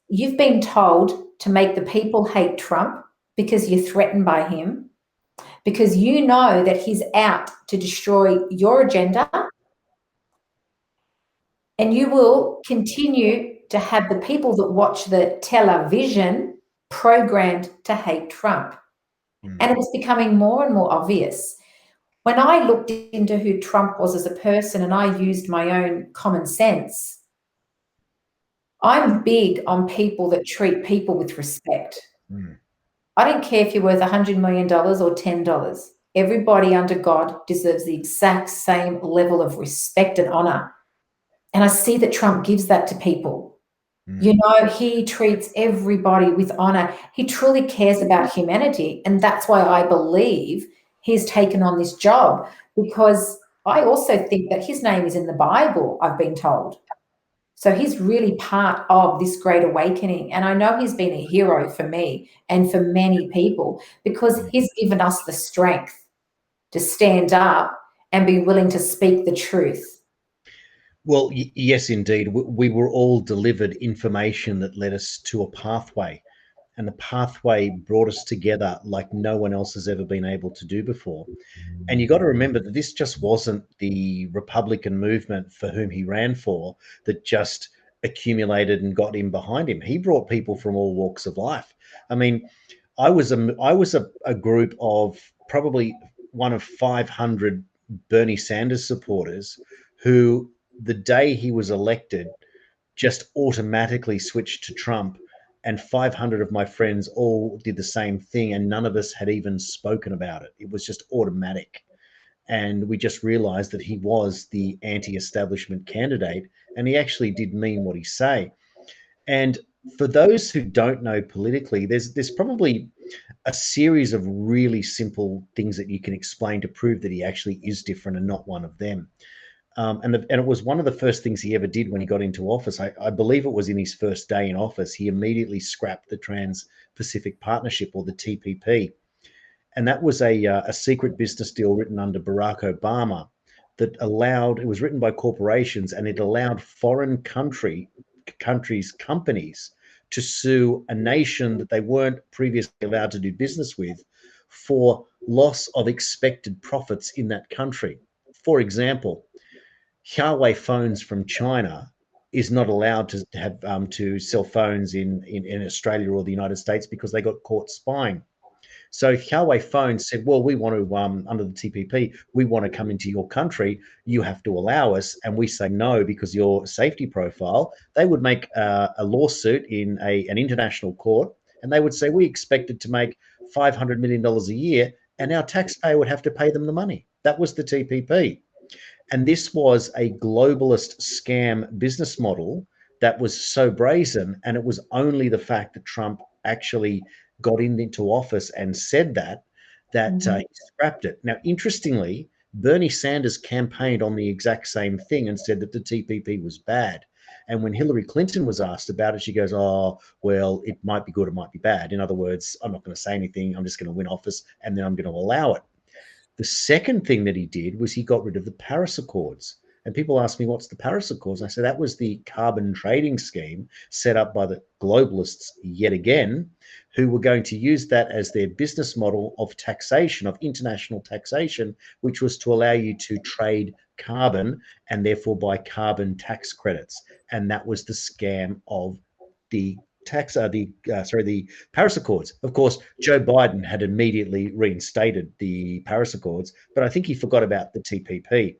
You've been told to make the people hate Trump because you're threatened by him, because you know that he's out to destroy your agenda, and you will continue to have the people that watch the television programmed to hate Trump. And it was becoming more and more obvious. When I looked into who Trump was as a person and I used my own common sense, I'm big on people that treat people with respect. I don't care if you're worth $100 million or $10. Everybody under God deserves the exact same level of respect and honor. And I see that Trump gives that to people. You know, he treats everybody with honor. He truly cares about humanity. And that's why I believe he's taken on this job, because I also think that his name is in the Bible, I've been told. So he's really part of this great awakening. And I know he's been a hero for me and for many people, because he's given us the strength to stand up and be willing to speak the truth. Well, yes, indeed. We were all delivered information that led us to a pathway, and the pathway brought us together like no one else has ever been able to do before. And you got to remember that this just wasn't the Republican movement for whom he ran for that just accumulated and got him behind him. He brought people from all walks of life. I mean, I was a group of probably one of 500 Bernie Sanders supporters who, the day he was elected, just automatically switched to Trump. And 500 of my friends all did the same thing, and none of us had even spoken about it. It was just automatic. And we just realized that he was the anti-establishment candidate, and he actually did mean what he say. And For those who don't know politically, there's probably a series of really simple things that you can explain to prove that he actually is different and not one of them. And it was one of the first things he ever did when he got into office. I believe it was in his first day in office. He immediately scrapped the Trans-Pacific Partnership, or the TPP, and that was a secret business deal written under Barack Obama that allowed. It was written by corporations, and it allowed foreign companies to sue a nation that they weren't previously allowed to do business with for loss of expected profits in that country. For example, Huawei phones from China is not allowed to have to sell phones in Australia or the United States because they got caught spying. So Huawei Phone said, well, we want to, under the TPP, we want to come into your country. You have to allow us. And we say no because your safety profile. They would make a lawsuit in an international court, and they would say, we expected to make $500 million a year, and our taxpayer would have to pay them the money. That was the TPP. And this was a globalist scam business model that was so brazen. And it was only the fact that Trump actually got into office and said that he scrapped it. Now, interestingly, Bernie Sanders campaigned on the exact same thing and said that the TPP was bad. And when Hillary Clinton was asked about it, she goes, oh, well, it might be good, it might be bad. In other words, I'm not going to say anything. I'm just going to win office, and then I'm going to allow it. The second thing that he did was he got rid of the Paris Accords. And people ask me, what's the Paris Accords? And I said, that was the carbon trading scheme set up by the globalists yet again, who were going to use that as their business model of taxation, of international taxation, which was to allow you to trade carbon and therefore buy carbon tax credits. And that was the scam of the the Paris Accords. Of course, Joe Biden had immediately reinstated the Paris Accords, but I think he forgot about the TPP.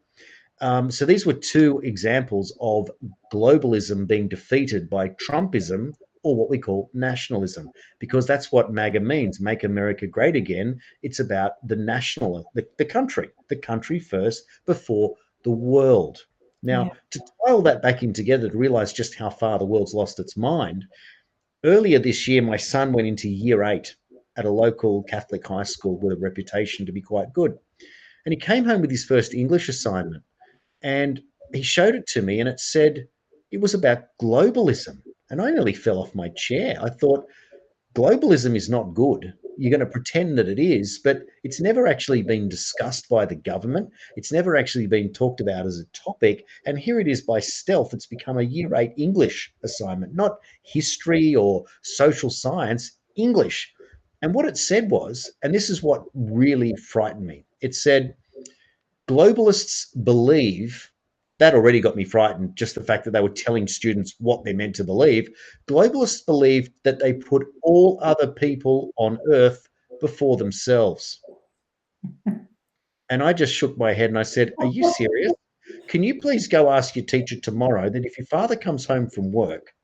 So these were two examples of globalism being defeated by Trumpism, or what we call nationalism, because that's what MAGA means, Make America Great Again. It's about the country first before the world. Now, to tie all that back in together to realize just how far the world's lost its mind, earlier this year, my son went into year 8 at a local Catholic high school with a reputation to be quite good. And he came home with his first English assignment, and he showed it to me, and it was about globalism. And I nearly fell off my chair. I thought, globalism is not good. You're going to pretend that it is, but it's never actually been discussed by the government. It's never actually been talked about as a topic. And here it is by stealth. It's become a year 8 English assignment, not history or social science, English. And what it said was, and this is what really frightened me, it said, globalists believe. That already got me frightened, just the fact that they were telling students what they're meant to believe. Globalists believe that they put all other people on earth before themselves. And I just shook my head and I said, are you serious? Can you please go ask your teacher tomorrow that if your father comes home from work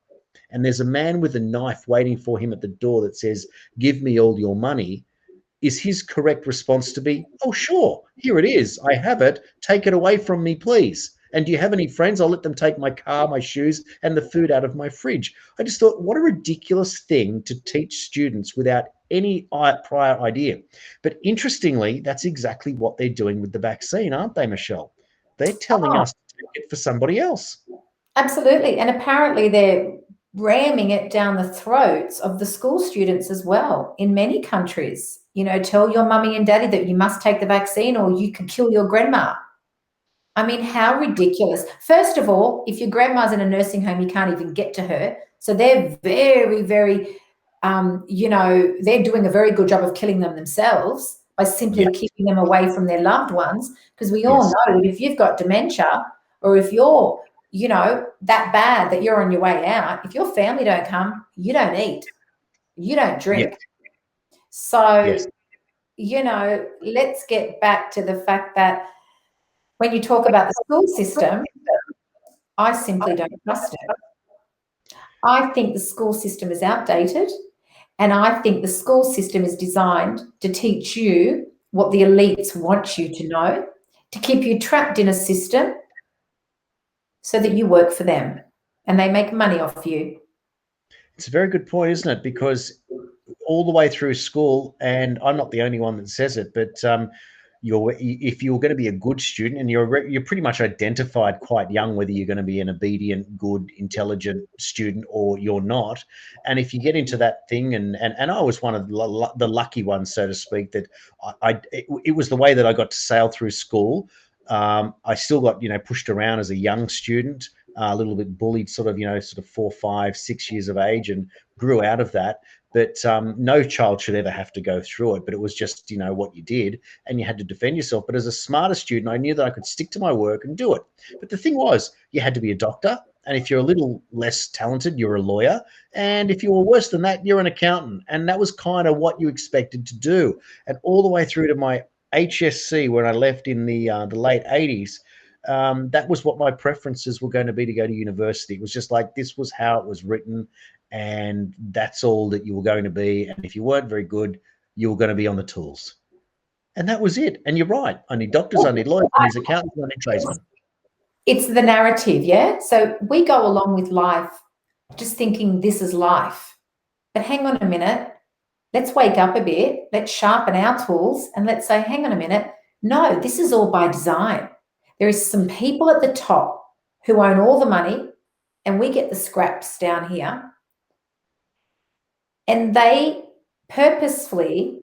and there's a man with a knife waiting for him at the door that says, give me all your money, is his correct response to be, oh, sure, here it is. I have it. Take it away from me, please. And do you have any friends? I'll let them take my car, my shoes, and the food out of my fridge. I just thought, what a ridiculous thing to teach students without any prior idea. But interestingly, that's exactly what they're doing with the vaccine, aren't they, Michelle? They're telling us to take it for somebody else. Absolutely. And apparently they're ramming it down the throats of the school students as well in many countries. You know, tell your mummy and daddy that you must take the vaccine or you could kill your grandma. I mean, how ridiculous. First of all, if your grandma's in a nursing home, you can't even get to her. So they're very, very, they're doing a very good job of killing them themselves by simply keeping them away from their loved ones. Because we all know that if you've got dementia or if you're, that bad that you're on your way out, if your family don't come, you don't eat, you don't drink. So, let's get back to the fact that when you talk about the school system, I simply don't trust it. I think the school system is outdated, and I think the school system is designed to teach you what the elites want you to know, to keep you trapped in a system so that you work for them and they make money off you. It's a very good point, isn't it? Because all the way through school, and I'm not the only one that says it, but if you're going to be a good student, and you're pretty much identified quite young whether you're going to be an obedient, good, intelligent student or you're not. And if you get into that thing, and I was one of the lucky ones, so to speak, that it was the way that I got to sail through school. I still got pushed around as a young student, a little bit bullied, sort of 4, 5, 6 years of age, and grew out of that. But no child should ever have to go through it. But it was just, what you did, and you had to defend yourself. But as a smarter student, I knew that I could stick to my work and do it. But the thing was, you had to be a doctor. And if you're a little less talented, you're a lawyer. And if you were worse than that, you're an accountant. And that was kind of what you expected to do. And all the way through to my HSC, when I left in the late 80s, that was what my preferences were going to be, to go to university. It was just like, this was how it was written, and that's all that you were going to be. And if you weren't very good, you were going to be on the tools. And that was it. And you're right. I need doctors, I need lawyers, I need accountants, I need tradesmen. It's the narrative, yeah? So we go along with life just thinking this is life. But hang on a minute. Let's wake up a bit. Let's sharpen our tools and let's say, hang on a minute. No, this is all by design. There is some people at the top who own all the money, and we get the scraps down here. And they purposefully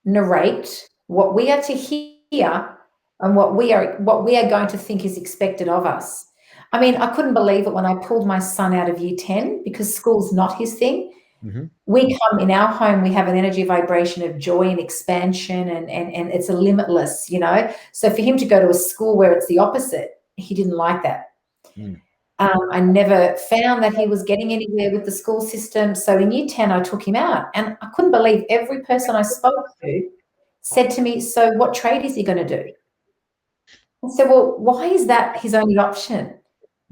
narrate what we are to hear and what we are going to think is expected of us. I mean, I couldn't believe it when I pulled my son out of year 10, because school's not his thing. Mm-hmm. We come in our home, we have an energy vibration of joy and expansion, and it's a limitless, So for him to go to a school where it's the opposite, he didn't like that. Mm. I never found that he was getting anywhere with the school system. So in year 10, I took him out, and I couldn't believe every person I spoke to said to me, so what trade is he going to do? I said, well, why is that his only option?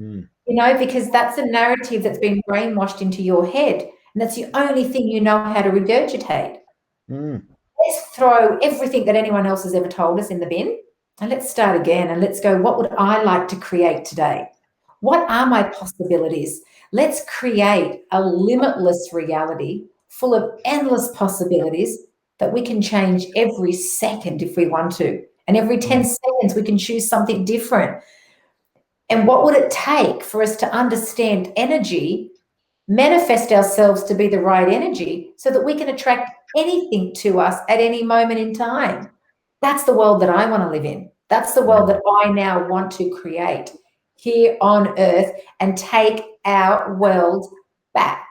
Mm. Because that's a narrative that's been brainwashed into your head, and that's the only thing you know how to regurgitate. Mm. Let's throw everything that anyone else has ever told us in the bin, and let's start again, and let's go, what would I like to create today? What are my possibilities? Let's create a limitless reality full of endless possibilities that we can change every second if we want to. And every 10 seconds, we can choose something different. And what would it take for us to understand energy, manifest ourselves to be the right energy, so that we can attract anything to us at any moment in time? That's the world that I want to live in. That's the world that I now want to create here on earth, and take our world back.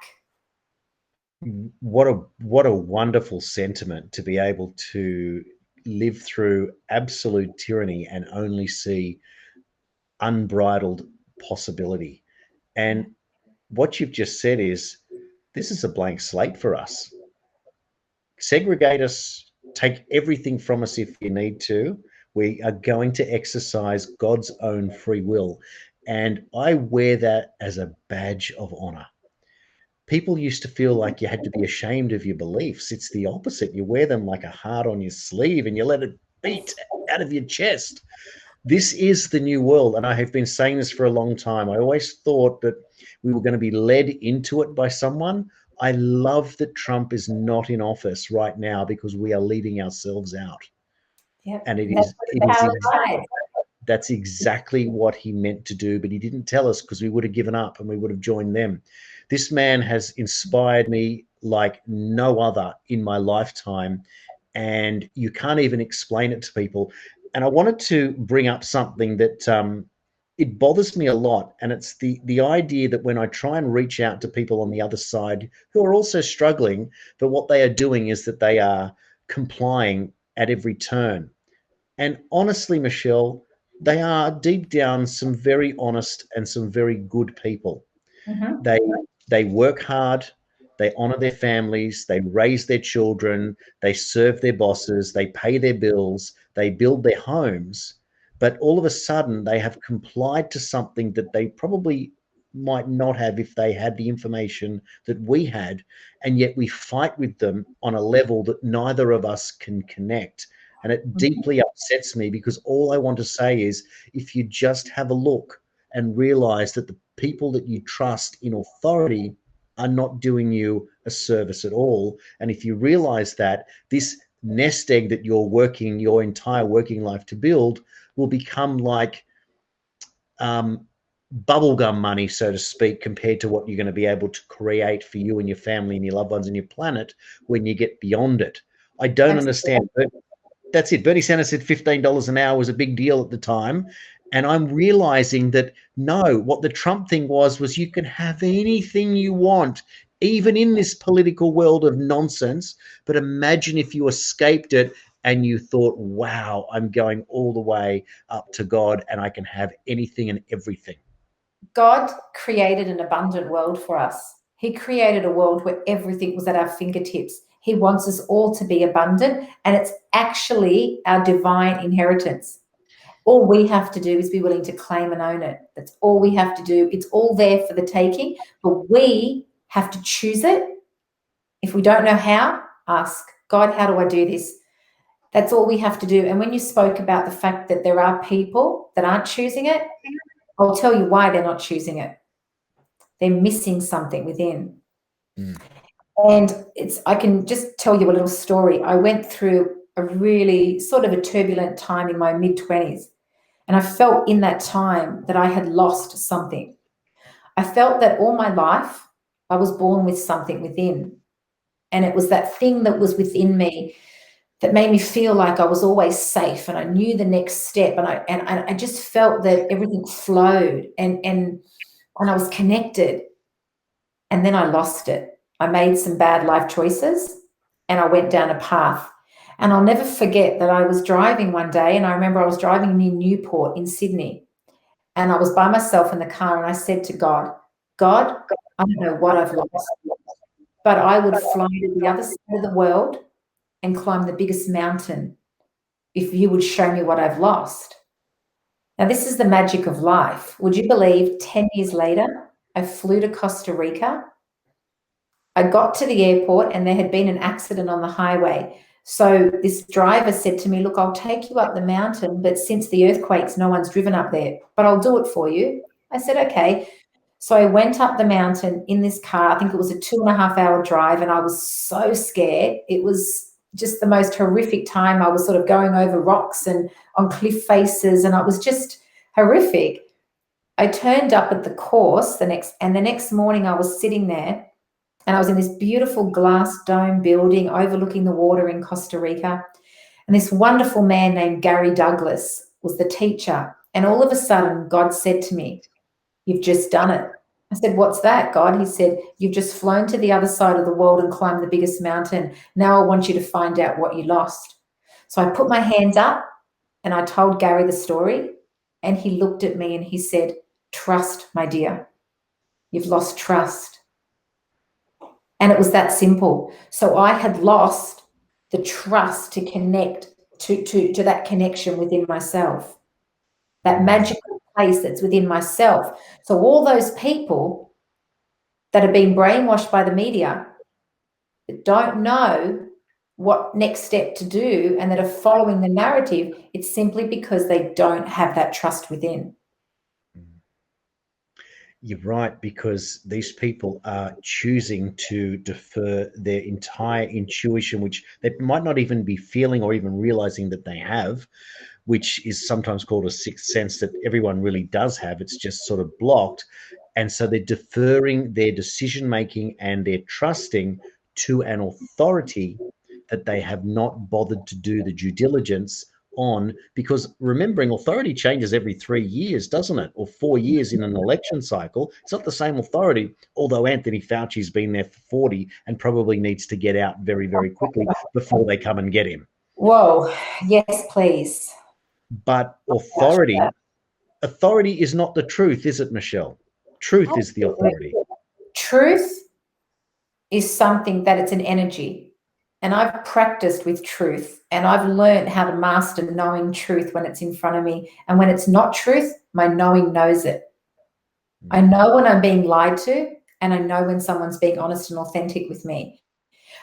What a wonderful sentiment, to be able to live through absolute tyranny and only see unbridled possibility. And what you've just said is, this is a blank slate for us. Segregate us, take everything from us if you need to. We are going to exercise God's own free will. And I wear that as a badge of honor. People used to feel like you had to be ashamed of your beliefs. It's the opposite. You wear them like a heart on your sleeve, and you let it beat out of your chest. This is the new world. And I have been saying this for a long time. I always thought that we were going to be led into it by someone. I love that Trump is not in office right now, because we are leaving ourselves out. Yep. And that's exactly what he meant to do, but he didn't tell us, because we would have given up and we would have joined them. This man has inspired me like no other in my lifetime, and you can't even explain it to people. And I wanted to bring up something that it bothers me a lot, and it's the idea that when I try and reach out to people on the other side who are also struggling, but what they are doing is that they are complying at every turn. And honestly, Michelle, they are deep down some very honest and some very good people. Mm-hmm. They work hard, they honor their families, they raise their children, they serve their bosses, they pay their bills, they build their homes. But all of a sudden, they have complied to something that they probably might not have if they had the information that we had. And yet we fight with them on a level that neither of us can connect. And it deeply upsets me, because all I want to say is, if you just have a look and realize that the people that you trust in authority are not doing you a service at all. And if you realize that, this nest egg that you're working your entire working life to build will become like bubblegum money, so to speak, compared to what you're going to be able to create for you and your family and your loved ones and your planet when you get beyond it. I don't understand. But that's it. Bernie Sanders said $15 an hour was a big deal at the time. And I'm realizing that no, what the Trump thing was you can have anything you want, even in this political world of nonsense. But imagine if you escaped it and you thought, wow, I'm going all the way up to God and I can have anything and everything. God created an abundant world for us. He created a world where everything was at our fingertips. He wants us all to be abundant, and it's actually our divine inheritance. All we have to do is be willing to claim and own it. That's all we have to do. It's all there for the taking, but we have to choose it. If we don't know how, ask God, how do I do this? That's all we have to do. And when you spoke about the fact that there are people that aren't choosing it, I'll tell you why they're not choosing it. They're missing something within. And I can just tell you a little story. I went through a really sort of a turbulent time in my mid-20s. And I felt in that time that I had lost something. I felt that all my life I was born with something within. And it was that thing that was within me that made me feel like I was always safe and I knew the next step. And I just felt that everything flowed and I was connected. And then I lost it. I made some bad life choices and I went down a path. And I'll never forget that I was driving one day, and I remember I was driving near Newport in Sydney, and I was by myself in the car, and I said to God, God, I don't know what I've lost, but I would fly to the other side of the world and climb the biggest mountain if you would show me what I've lost. Now, this is the magic of life. Would you believe 10 years later, I flew to Costa Rica. I got to the airport and there had been an accident on the highway. So this driver said to me, look, I'll take you up the mountain, but since the earthquakes, no one's driven up there, but I'll do it for you. I said, okay. So I went up the mountain in this car. I think it was a 2.5 hour drive, and I was so scared. It was just the most horrific time. I was sort of going over rocks and on cliff faces, and it was just horrific. I turned up at the course the next morning I was sitting there, and I was in this beautiful glass dome building overlooking the water in Costa Rica. And this wonderful man named Gary Douglas was the teacher. And all of a sudden, God said to me, you've just done it. I said, what's that, God? He said, you've just flown to the other side of the world and climbed the biggest mountain. Now I want you to find out what you lost. So I put my hands up and I told Gary the story. And he looked at me and he said, trust, my dear. You've lost trust. And it was that simple. So I had lost the trust to connect to that connection within myself, that magical place that's within myself. So all those people that have been brainwashed by the media, that don't know what next step to do and that are following the narrative, it's simply because they don't have that trust within. You're right, because these people are choosing to defer their entire intuition, which they might not even be feeling or even realizing that they have, which is sometimes called a sixth sense that everyone really does have. It's just sort of blocked. And so they're deferring their decision-making and they're trusting to an authority that they have not bothered to do the due diligence on, because remembering authority changes every 3 years, doesn't it? Or 4 years in an election cycle. It's not the same authority, although Anthony Fauci's been there for 40 and probably needs to get out very, very quickly before they come and get him. Whoa, yes, please. But authority is not the truth, is it, Michelle? Truth is the authority. Truth is something that it's an energy. And I've practiced with truth, and I've learned how to master knowing truth when it's in front of me. And when it's not truth, my knowing knows it. I know when I'm being lied to, and I know when someone's being honest and authentic with me.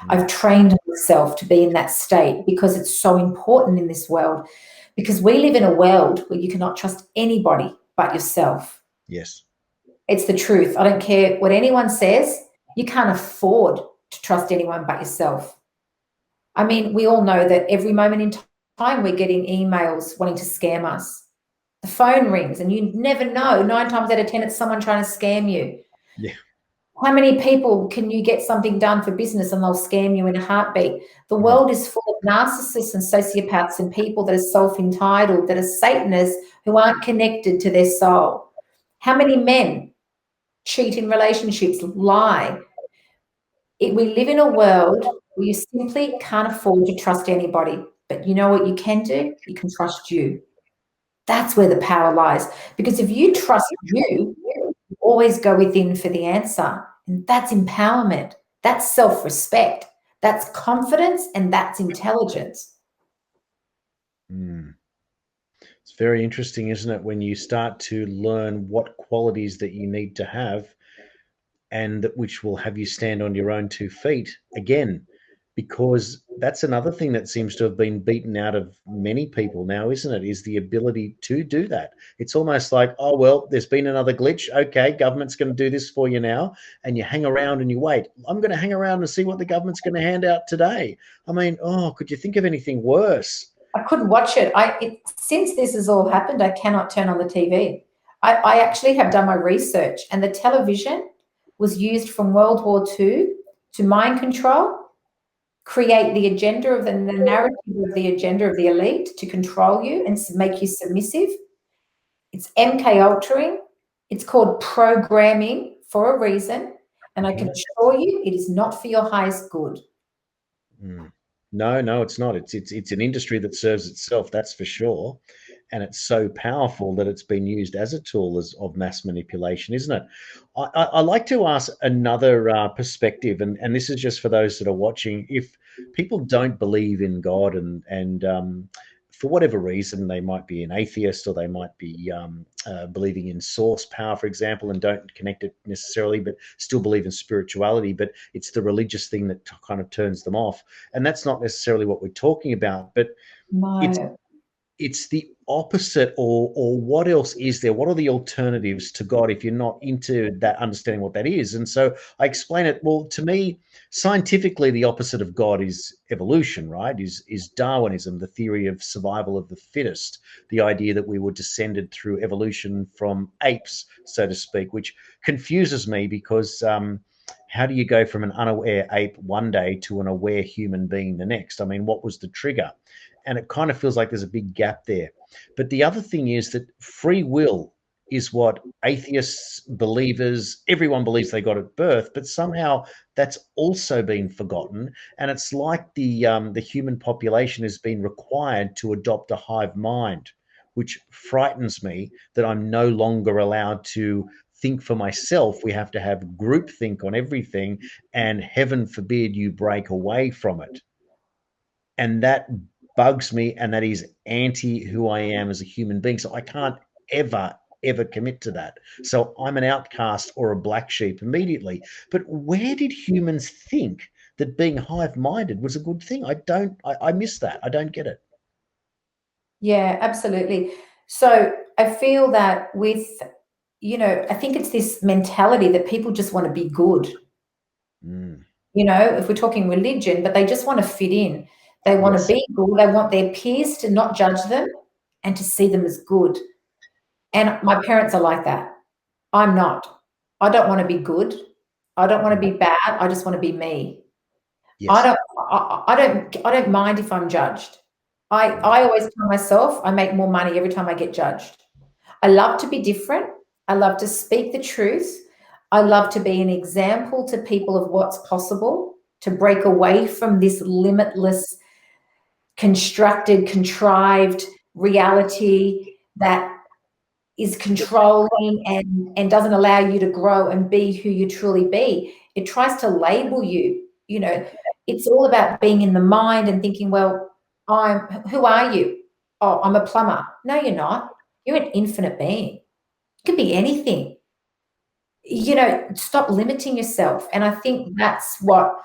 I've trained myself to be in that state because it's so important in this world, because we live in a world where you cannot trust anybody but yourself. Yes. It's the truth. I don't care what anyone says. You can't afford to trust anyone but yourself. I mean, we all know that every moment in time we're getting emails wanting to scam us. The phone rings and you never know. 9 times out of 10, it's someone trying to scam you. Yeah. How many people can you get something done for business and they'll scam you in a heartbeat? The world is full of narcissists and sociopaths and people that are self-entitled, that are Satanists, who aren't connected to their soul. How many men cheat in relationships, lie? We live in a world where you simply can't afford to trust anybody. But you know what you can do? You can trust you. That's where the power lies. Because if you trust you always go within for the answer. And that's empowerment. That's self-respect. That's confidence, and that's intelligence. It's very interesting, isn't it, when you start to learn what qualities that you need to have and that which will have you stand on your own 2 feet again, because that's another thing that seems to have been beaten out of many people now, isn't it? Is the ability to do that. It's almost like, oh, well, there's been another glitch. Okay, government's going to do this for you now. And you hang around and you wait. I'm going to hang around and see what the government's going to hand out today. I mean, oh, could you think of anything worse? I couldn't watch it. Since this has all happened, I cannot turn on the TV. I actually have done my research, and the television was used from World War II to mind control, create the agenda of the narrative of the agenda of the elite to control you and make you submissive. It's MK altering. It's called programming for a reason. And I can assure you it is not for your highest good. No, it's not. It's an industry that serves itself, that's for sure. And it's so powerful that it's been used as a tool of mass manipulation, isn't it? I like to ask another perspective, and this is just for those that are watching. If people don't believe in God and for whatever reason, they might be an atheist or they might be believing in source power, for example, and don't connect it necessarily, but still believe in spirituality, but it's the religious thing that kind of turns them off. And that's not necessarily what we're talking about, but No. it's the opposite, or what else is there? What are the alternatives to God if you're not into that, understanding what that is? And so I explain it. Well, to me, scientifically, the opposite of God is evolution, right? Is Darwinism, the theory of survival of the fittest, the idea that we were descended through evolution from apes, so to speak, which confuses me because how do you go from an unaware ape one day to an aware human being the next? I mean, what was the trigger? And it kind of feels like there's a big gap there. But the other thing is that free will is what atheists, believers, everyone believes they got at birth, but somehow that's also been forgotten. And it's like the human population has been required to adopt a hive mind, which frightens me that I'm no longer allowed to think for myself. We have to have groupthink on everything, and heaven forbid you break away from it. And that bugs me, and that is anti who I am as a human being. So I can't ever commit to that. So I'm an outcast or a black sheep immediately. But where did humans think that being hive-minded was a good thing? I miss that. I don't get it. Yeah, absolutely. So I feel that with, I think it's this mentality that people just want to be good. If we're talking religion, but they just want to fit in. They want to be good. They want their peers to not judge them and to see them as good. And my parents are like that. I'm not. I don't want to be good. I don't want to be bad. I just want to be me. Yes. I don't mind if I'm judged. I always tell myself I make more money every time I get judged. I love to be different. I love to speak the truth. I love to be an example to people of what's possible, to break away from this limitless, constructed, contrived reality that is controlling and doesn't allow you to grow and be who you truly be. It tries to label you. It's all about being in the mind and thinking, well, who are you? Oh, I'm a plumber. No, you're not. You're an infinite being. You could be anything. Stop limiting yourself. And I think that's what,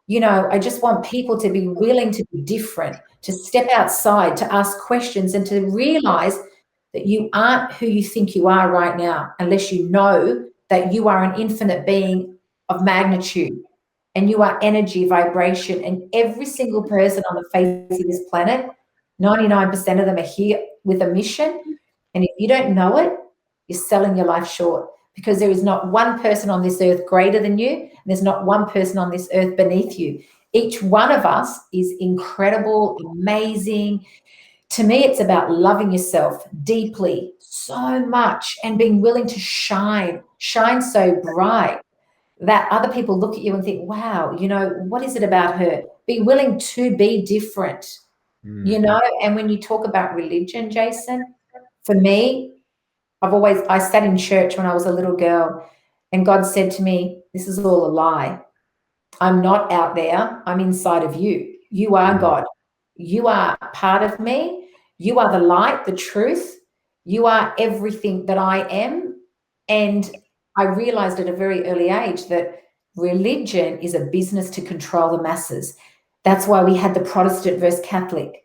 I just want people to be willing to be different, to step outside, to ask questions, and to realize that you aren't who you think you are right now, unless you know that you are an infinite being of magnitude, and you are energy, vibration, and every single person on the face of this planet, 99% of them are here with a mission. And if you don't know it, you're selling your life short, because there is not one person on this earth greater than you, and there's not one person on this earth beneath you. Each one of us is incredible, amazing. To me, it's about loving yourself deeply, so much, and being willing to shine so bright that other people look at you and think, wow, what is it about her? Be willing to be different, and when you talk about religion, Jason, for me, I sat in church when I was a little girl, and God said to me, this is all a lie. I'm not out there. I'm inside of you. You are God. You are part of me. You are the light, the truth. You are everything that I am. And I realized at a very early age that religion is a business to control the masses. That's why we had the Protestant versus Catholic.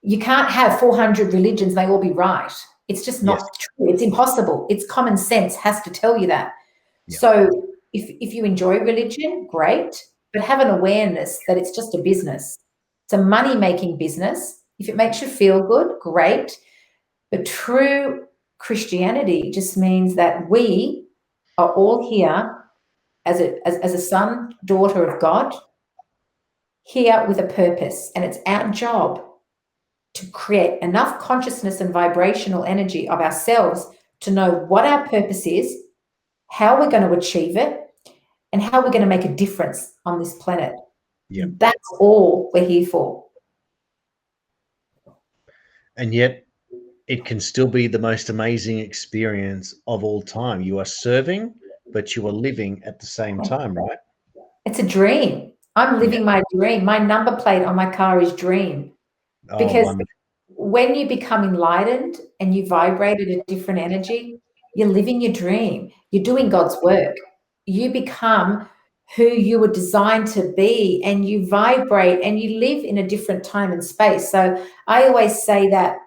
You can't have 400 religions, they all be right. It's just not true. It's impossible. It's common sense has to tell you that. Yeah. So if you enjoy religion, great, but have an awareness that it's just a business. It's a money-making business. If it makes you feel good, great. But true Christianity just means that we are all here as a son, daughter of God, here with a purpose. And it's our job to create enough consciousness and vibrational energy of ourselves to know what our purpose is, how we're going to achieve it, and how we're going to make a difference on this planet. Yep. That's all we're here for. And yet it can still be the most amazing experience of all time. You are serving, but you are living at the same time, right? It's a dream. I'm living my dream. My number plate on my car is dream. Because when you become enlightened and you vibrate at a different energy, you're living your dream. You're doing God's work. You become who you were designed to be, and you vibrate and you live in a different time and space. So I always say that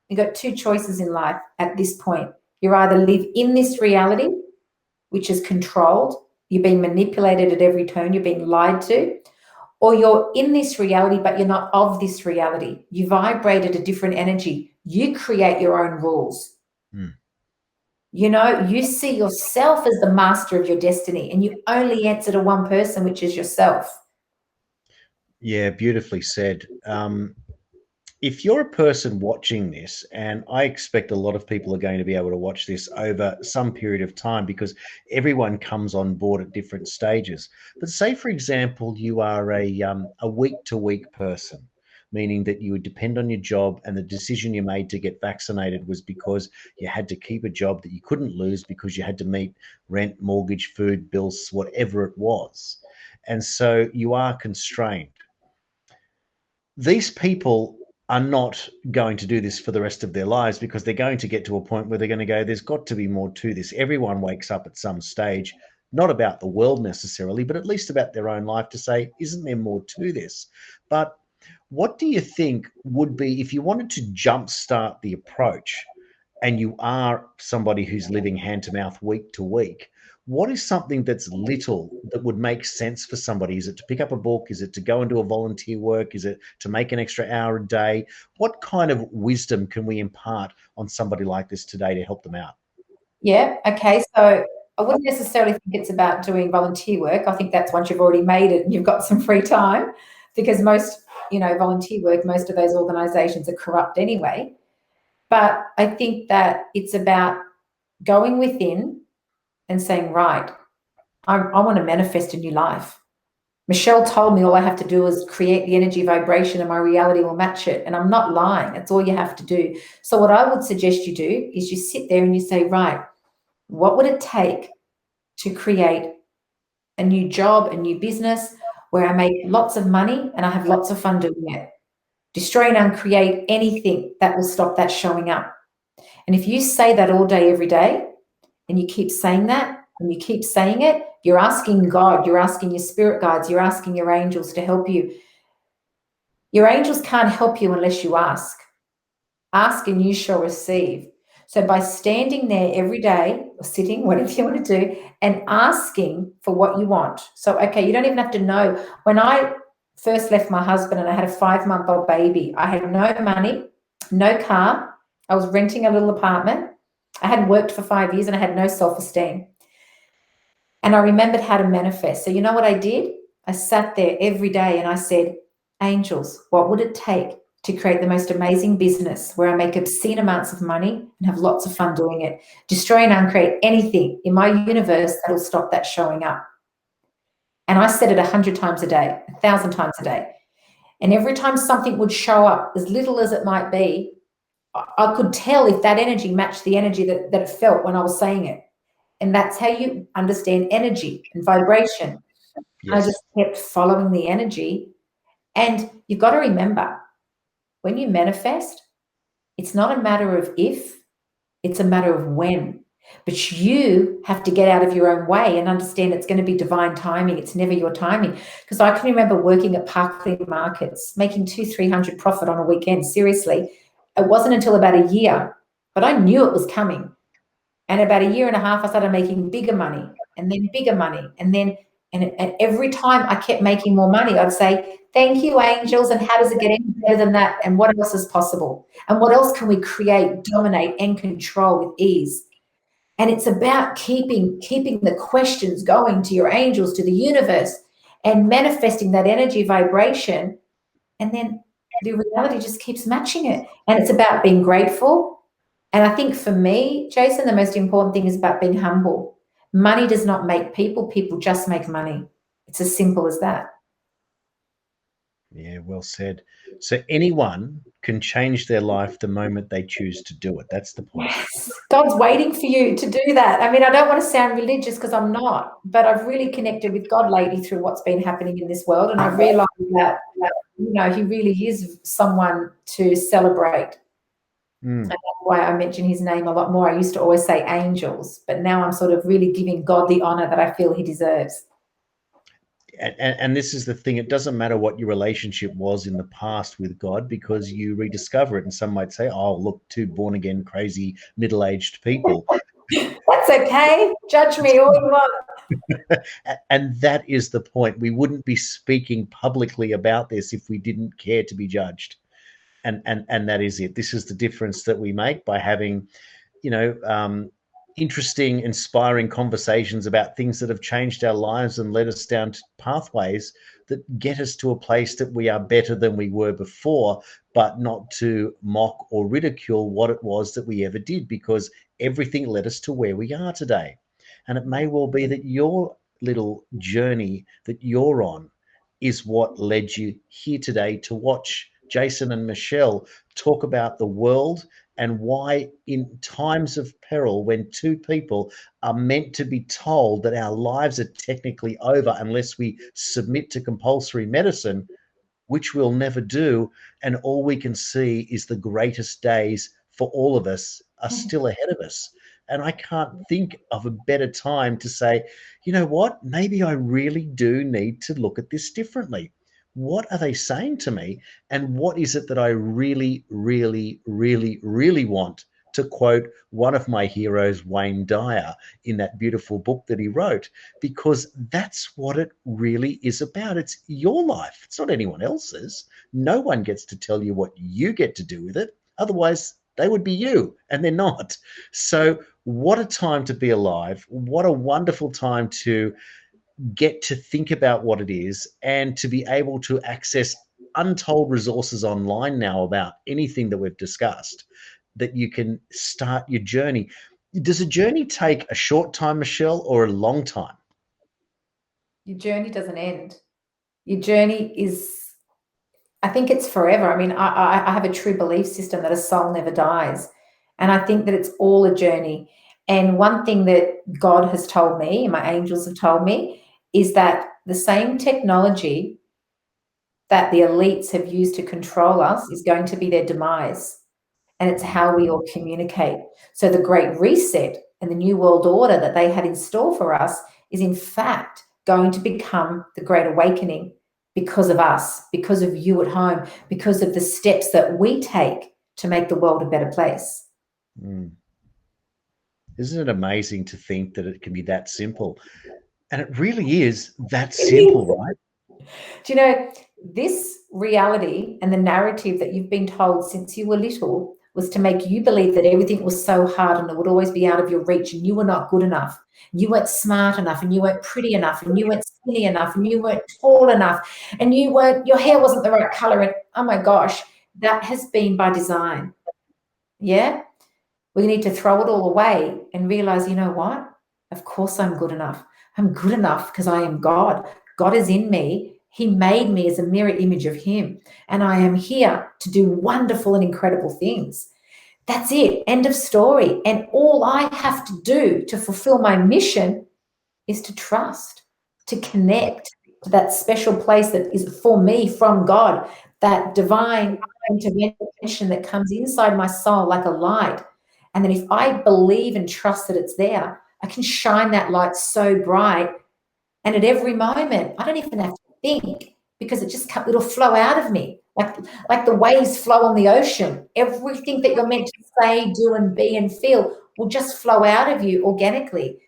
you've got two choices in life at this point. You either live in this reality, which is controlled, you're being manipulated at every turn, you're being lied to, or you're in this reality, but you're not of this reality. You vibrate at a different energy. You create your own rules. You see yourself as the master of your destiny, and you only answer to one person, which is yourself. Yeah, beautifully said. If you're a person watching this, and I expect a lot of people are going to be able to watch this over some period of time because everyone comes on board at different stages. But say, for example, you are a week-to-week person, meaning that you would depend on your job, and the decision you made to get vaccinated was because you had to keep a job that you couldn't lose because you had to meet rent, mortgage, food, bills, whatever it was. And so you are constrained. These people are not going to do this for the rest of their lives, because they're going to get to a point where they're going to go, there's got to be more to this. Everyone wakes up at some stage, not about the world necessarily, but at least about their own life, to say, isn't there more to this? But what do you think would be, if you wanted to jumpstart the approach and you are somebody who's living hand to mouth week to week, what is something that's little that would make sense for somebody? Is it to pick up a book? Is it to go and do a volunteer work? Is it to make an extra hour a day? What kind of wisdom can we impart on somebody like this today to help them out? Yeah, okay. So I wouldn't necessarily think it's about doing volunteer work. I think that's once you've already made it and you've got some free time, because most, volunteer work, most of those organizations are corrupt anyway. But I think that it's about going within and saying, right, I want to manifest a new life. Michelle told me all I have to do is create the energy vibration and my reality will match it. And I'm not lying. That's all you have to do. So what I would suggest you do is you sit there and you say, right, what would it take to create a new job, a new business where I make lots of money and I have lots of fun doing it? Destroy and uncreate anything that will stop that showing up. And if you say that all day, every day, and you keep saying that, and you keep saying it, you're asking God, you're asking your spirit guides, you're asking your angels to help you. Your angels can't help you unless you ask. Ask and you shall receive. So by standing there every day or sitting, whatever you want to do, and asking for what you want. So, okay, you don't even have to know. When I first left my husband and I had a 5-month-old baby, I had no money, no car. I was renting a little apartment. I hadn't worked for 5 years and I had no self-esteem. And I remembered how to manifest. So you know what I did? I sat there every day and I said, angels, what would it take to create the most amazing business where I make obscene amounts of money and have lots of fun doing it? Destroy and uncreate anything in my universe that'll stop that showing up. And I said it 100 times a day, 1,000 times a day. And every time something would show up, as little as it might be, I could tell if that energy matched the energy that it felt when I was saying it. And that's how you understand energy and vibration. Yes. I just kept following the energy. And you've got to remember, when you manifest, it's not a matter of if, it's a matter of when. But you have to get out of your own way and understand it's going to be divine timing. It's never your timing. Because I can remember working at Parkland Markets, making 200-300 profit on a weekend. Seriously, it wasn't until about a year, but I knew it was coming. And about a year and a half, I started making bigger money and then bigger money. And every time I kept making more money, I'd say, thank you, angels. And how does it get any better than that? And what else is possible? And what else can we create, dominate, and control with ease? And it's about keeping the questions going to your angels, to the universe, and manifesting that energy vibration. And then the reality just keeps matching it. And it's about being grateful. And I think for me, Jason, the most important thing is about being humble. Money does not make people. People just make money. It's as simple as that. Yeah, well said. So anyone can change their life the moment they choose to do it. That's the point. Yes. God's waiting for you to do that. I mean, I don't want to sound religious because I'm not, but I've really connected with God lately through what's been happening in this world. And I realized that, you know, he really is someone to celebrate. And that's why I mention his name a lot more. I used to always say angels, but now I'm sort of really giving God the honor that I feel he deserves. And this is the thing, it doesn't matter what your relationship was in the past with God, because you rediscover it. And some might say, oh, look, two born-again, crazy, middle-aged people. That's okay. Judge me all you want. And that is the point. We wouldn't be speaking publicly about this if we didn't care to be judged. And that is it. This is the difference that we make by having, you know, interesting, inspiring conversations about things that have changed our lives and led us down pathways that get us to a place that we are better than we were before, but not to mock or ridicule what it was that we ever did, because everything led us to where we are today. And it may well be that your little journey that you're on is what led you here today to watch Jason and Michelle talk about the world and why in times of peril, when two people are meant to be told that our lives are technically over unless we submit to compulsory medicine, which we'll never do, and all we can see is the greatest days for all of us are still ahead of us. And I can't think of a better time to say, you know what, maybe I really do need to look at this differently. What are they saying to me? And what is it that I really, really, really, really want? To quote one of my heroes, Wayne Dyer, in that beautiful book that he wrote, because that's what it really is about. It's your life. It's not anyone else's. No one gets to tell you what you get to do with it. Otherwise, they would be you, and they're not. So what a time to be alive. What a wonderful time to get to think about what it is and to be able to access untold resources online now about anything that we've discussed, that you can start your journey. Does a journey take a short time, Michelle, or a long time? Your journey doesn't end. Your journey is, I think it's forever. I mean, I have a true belief system that a soul never dies. And I think that it's all a journey. And one thing that God has told me, and my angels have told me, is that the same technology that the elites have used to control us is going to be their demise. And it's how we all communicate. So the Great Reset and the New World Order that they had in store for us is in fact going to become the Great Awakening because of us, because of you at home, because of the steps that we take to make the world a better place. Isn't it amazing to think that it can be that simple? And it really is that It is. simple, right? Do you know, this reality and the narrative that you've been told since you were little was to make you believe that everything was so hard and it would always be out of your reach and you were not good enough. You weren't smart enough and you weren't pretty enough and you weren't skinny enough and you weren't tall enough and your hair wasn't the right color. And oh my gosh, that has been by design. Yeah. We need to throw it all away and realize, you know what? Of course I'm good enough. I'm good enough because I am God. God is in me. He made me as a mirror image of him. And I am here to do wonderful and incredible things. That's it. End of story. And all I have to do to fulfill my mission is to trust, to connect to that special place that is for me from God, that divine intervention that comes inside my soul like a light. And then if I believe and trust that it's there, I can shine that light so bright. And at every moment, I don't even have to think because it'll flow out of me like the waves flow on the ocean. Everything that you're meant to say, do, and be and feel will just flow out of you organically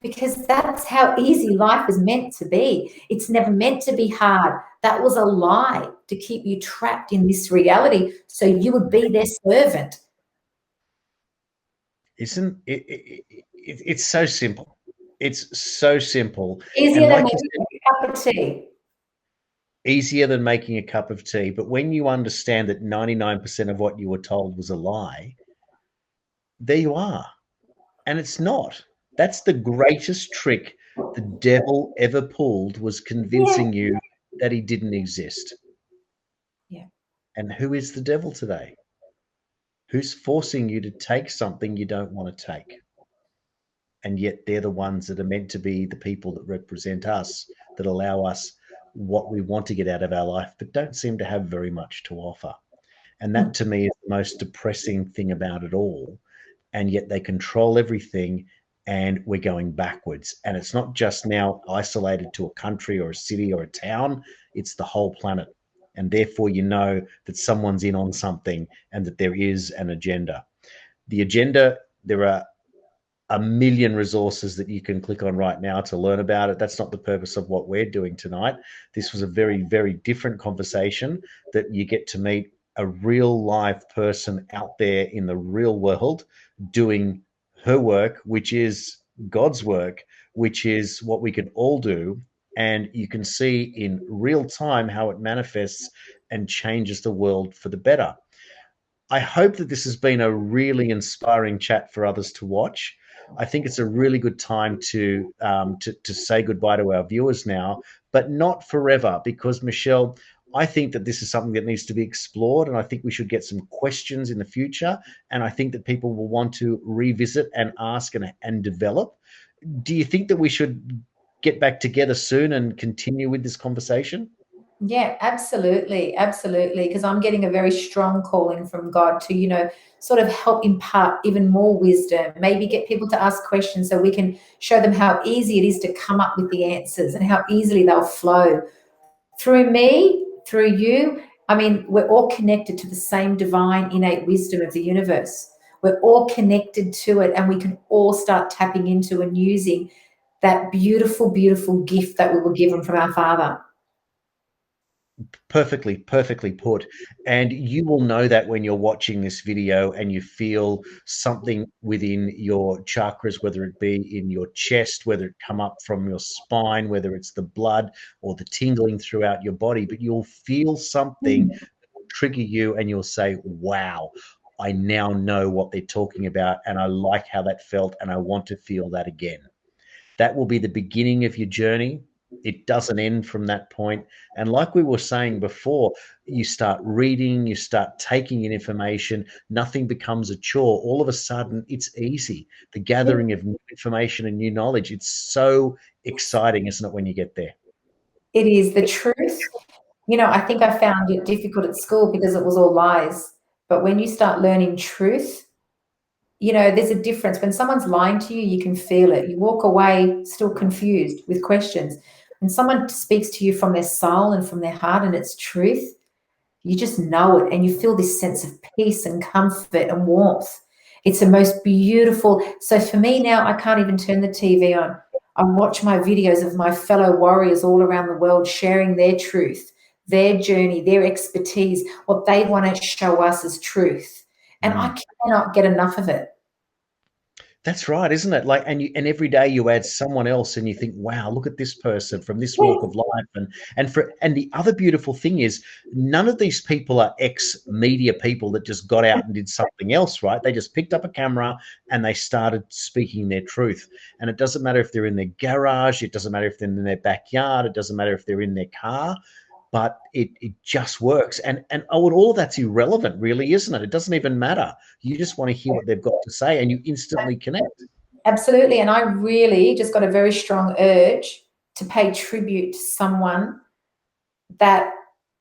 because that's how easy life is meant to be. It's never meant to be hard. That was a lie to keep you trapped in this reality so you would be their servant. Isn't it? It's so simple. It's so simple. Easier And than like you making said, a cup of tea. easier than making a cup of tea. But when you understand that 99% of what you were told was a lie, there you are. And it's not. That's the greatest trick the devil ever pulled, was Yeah. convincing you that he didn't exist. Yeah. And who is the devil today? Who's forcing you to take something you don't want to take? And yet they're the ones that are meant to be the people that represent us, that allow us what we want to get out of our life, but don't seem to have very much to offer. And that to me is the most depressing thing about it all. And yet they control everything and we're going backwards. And it's not just now isolated to a country or a city or a town, it's the whole planet. And therefore, you know that someone's in on something and that there is an agenda. The agenda, there are a million resources that you can click on right now to learn about it. That's not the purpose of what we're doing tonight. This was a very, very different conversation that you get to meet a real live person out there in the real world doing her work, which is God's work, which is what we can all do. And you can see in real time how it manifests and changes the world for the better. I hope that this has been a really inspiring chat for others to watch. I think it's a really good time to say goodbye to our viewers now, but not forever, because Michelle, I think that this is something that needs to be explored, and I think we should get some questions in the future, and I think that people will want to revisit and ask and develop. Do you think that we should get back together soon and continue with this conversation? Yeah, absolutely. Absolutely. Because I'm getting a very strong calling from God to, sort of help impart even more wisdom, maybe get people to ask questions so we can show them how easy it is to come up with the answers and how easily they'll flow through me, through you. I mean, we're all connected to the same divine innate wisdom of the universe. We're all connected to it, and we can all start tapping into and using that beautiful, beautiful gift that we were given from our Father. Perfectly put. And you will know that when you're watching this video and you feel something within your chakras, whether it be in your chest, whether it come up from your spine, whether it's the blood or the tingling throughout your body, but you'll feel something that will trigger you and you'll say, wow, I now know what they're talking about. And I like how that felt. And I want to feel that again. That will be the beginning of your journey. It doesn't end from that point. And like we were saying before, you start reading, you start taking in information, nothing becomes a chore. All of a sudden, it's easy. The gathering of new information and new knowledge, it's so exciting, isn't it, when you get there? It is the truth. I think I found it difficult at school because it was all lies. But when you start learning truth, there's a difference. When someone's lying to you, you can feel it. You walk away still confused with questions. When someone speaks to you from their soul and from their heart and it's truth, you just know it and you feel this sense of peace and comfort and warmth. It's the most beautiful. So for me now, I can't even turn the TV on. I watch my videos of my fellow warriors all around the world sharing their truth, their journey, their expertise, what they want to show us as truth. And I cannot get enough of it. That's right, isn't it? Like, and every day you add someone else, and you think, "Wow, look at this person from this walk of life." And the other beautiful thing is, none of these people are ex-media people that just got out and did something else, right? They just picked up a camera and they started speaking their truth. And it doesn't matter if they're in their garage, it doesn't matter if they're in their backyard, it doesn't matter if they're in their car, but it just works. And all that's irrelevant, really, isn't it? It doesn't even matter. You just want to hear what they've got to say, and you instantly connect. Absolutely. And I really just got a very strong urge to pay tribute to someone that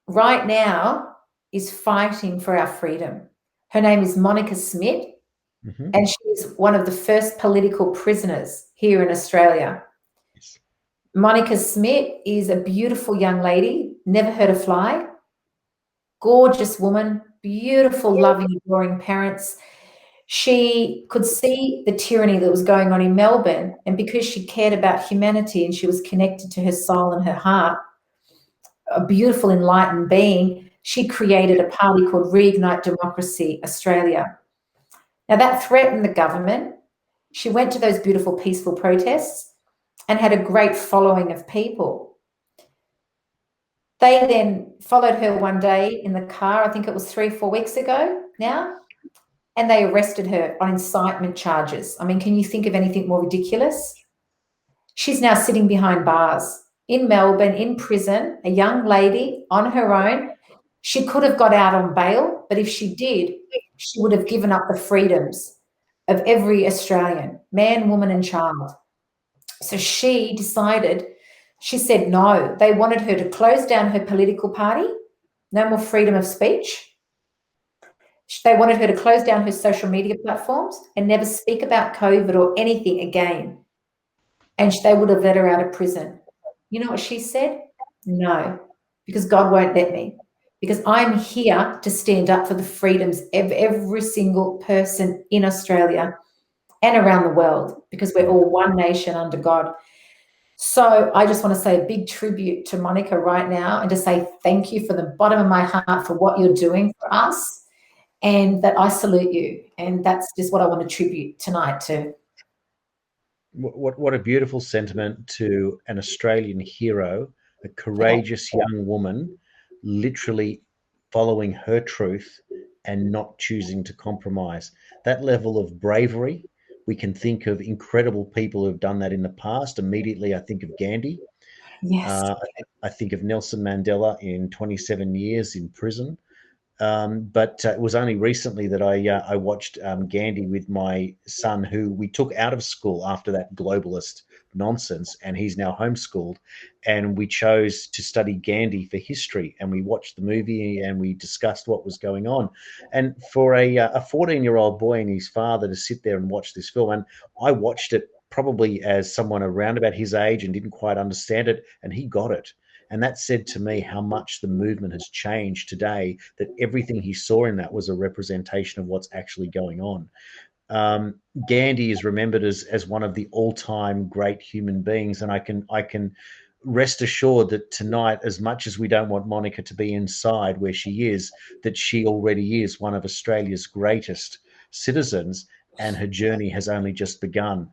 right now is fighting for our freedom. Her name is Monica Smith, and she's one of the first political prisoners here in Australia. Yes. Monica Smith is a beautiful young lady, never hurt a fly, gorgeous woman, beautiful, loving, adoring parents. She could see the tyranny that was going on in Melbourne, and because she cared about humanity and she was connected to her soul and her heart, a beautiful, enlightened being, she created a party called Reignite Democracy Australia. Now, that threatened the government. She went to those beautiful, peaceful protests and had a great following of people. They then followed her one day in the car, I think it was 3 or 4 weeks ago now, and they arrested her on incitement charges. I mean, can you think of anything more ridiculous? She's now sitting behind bars in Melbourne, in prison, a young lady on her own. She could have got out on bail, but if she did, she would have given up the freedoms of every Australian, man, woman, and child. So she decided, she said no. They wanted her to close down her political party, no more freedom of speech. They wanted her to close down her social media platforms and never speak about COVID or anything again. And they would have let her out of prison. You know what she said? No, because God won't let me. Because I'm here to stand up for the freedoms of every single person in Australia and around the world, because we're all one nation under God. So I just want to say a big tribute to Monica right now, and to say thank you from the bottom of my heart for what you're doing for us, and that I salute you. And that's just what I want to tribute tonight to. What a beautiful sentiment to an Australian hero, a courageous young woman, literally following her truth and not choosing to compromise. That level of bravery, we can think of incredible people who have done that in the past. Immediately, I think of Gandhi. Yes. I think of Nelson Mandela in 27 years in prison. But it was only recently that I watched Gandhi with my son, who we took out of school after that globalist nonsense, and he's now homeschooled. And we chose to study Gandhi for history, and we watched the movie and we discussed what was going on. And for a 14-year-old boy and his father to sit there and watch this film, and I watched it probably as someone around about his age and didn't quite understand it, and he got it. And that said to me how much the movement has changed today, that everything he saw in that was a representation of what's actually going on. Gandhi is remembered as one of the all-time great human beings. And I can rest assured that tonight, as much as we don't want Monica to be inside where she is, that she already is one of Australia's greatest citizens, and her journey has only just begun.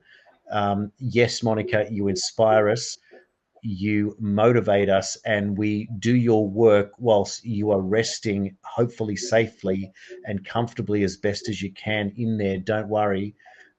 Yes, Monica, you inspire us, you motivate us, and we do your work whilst you are resting, hopefully safely and comfortably as best as you can in there. Don't worry,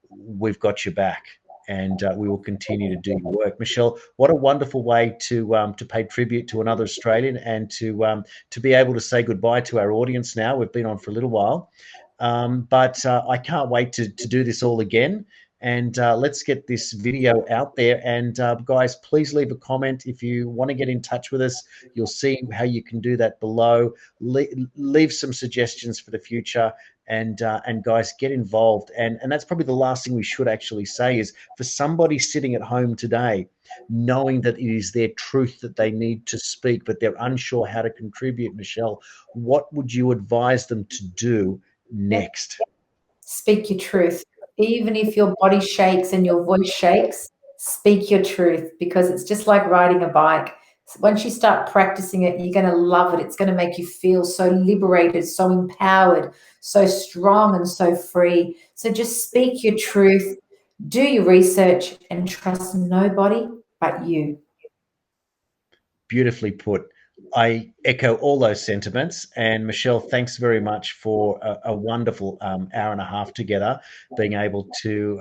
we've got your back, and we will continue to do your work. Michelle, what a wonderful way to pay tribute to another Australian, and to be able to say goodbye to our audience now. We've been on for a little while, but I can't wait to do this all again. And let's get this video out there. And guys, please leave a comment if you want to get in touch with us. You'll see how you can do that below. Leave some suggestions for the future. And guys, get involved. And that's probably the last thing we should actually say is, for somebody sitting at home today, knowing that it is their truth that they need to speak, but they're unsure how to contribute, Michelle, what would you advise them to do next? Speak your truth. Even if your body shakes and your voice shakes, speak your truth, because it's just like riding a bike. Once you start practicing it, you're going to love it. It's going to make you feel so liberated, so empowered, so strong, and so free. So just speak your truth, do your research, and trust nobody but you. Beautifully put. I echo all those sentiments. And Michelle, thanks very much for a wonderful hour and a half together, being able to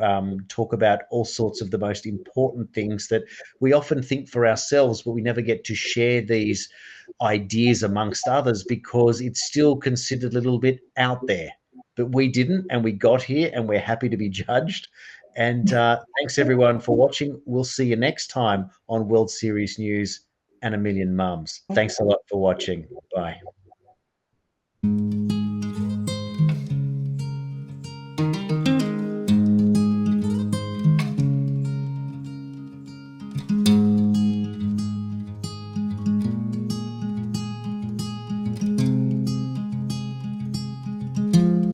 talk about all sorts of the most important things that we often think for ourselves, but we never get to share these ideas amongst others because it's still considered a little bit out there. But we didn't, and we got here, and we're happy to be judged. And thanks everyone for watching. We'll see you next time on World Series News and a Million Mums. Thanks a lot for watching. Bye.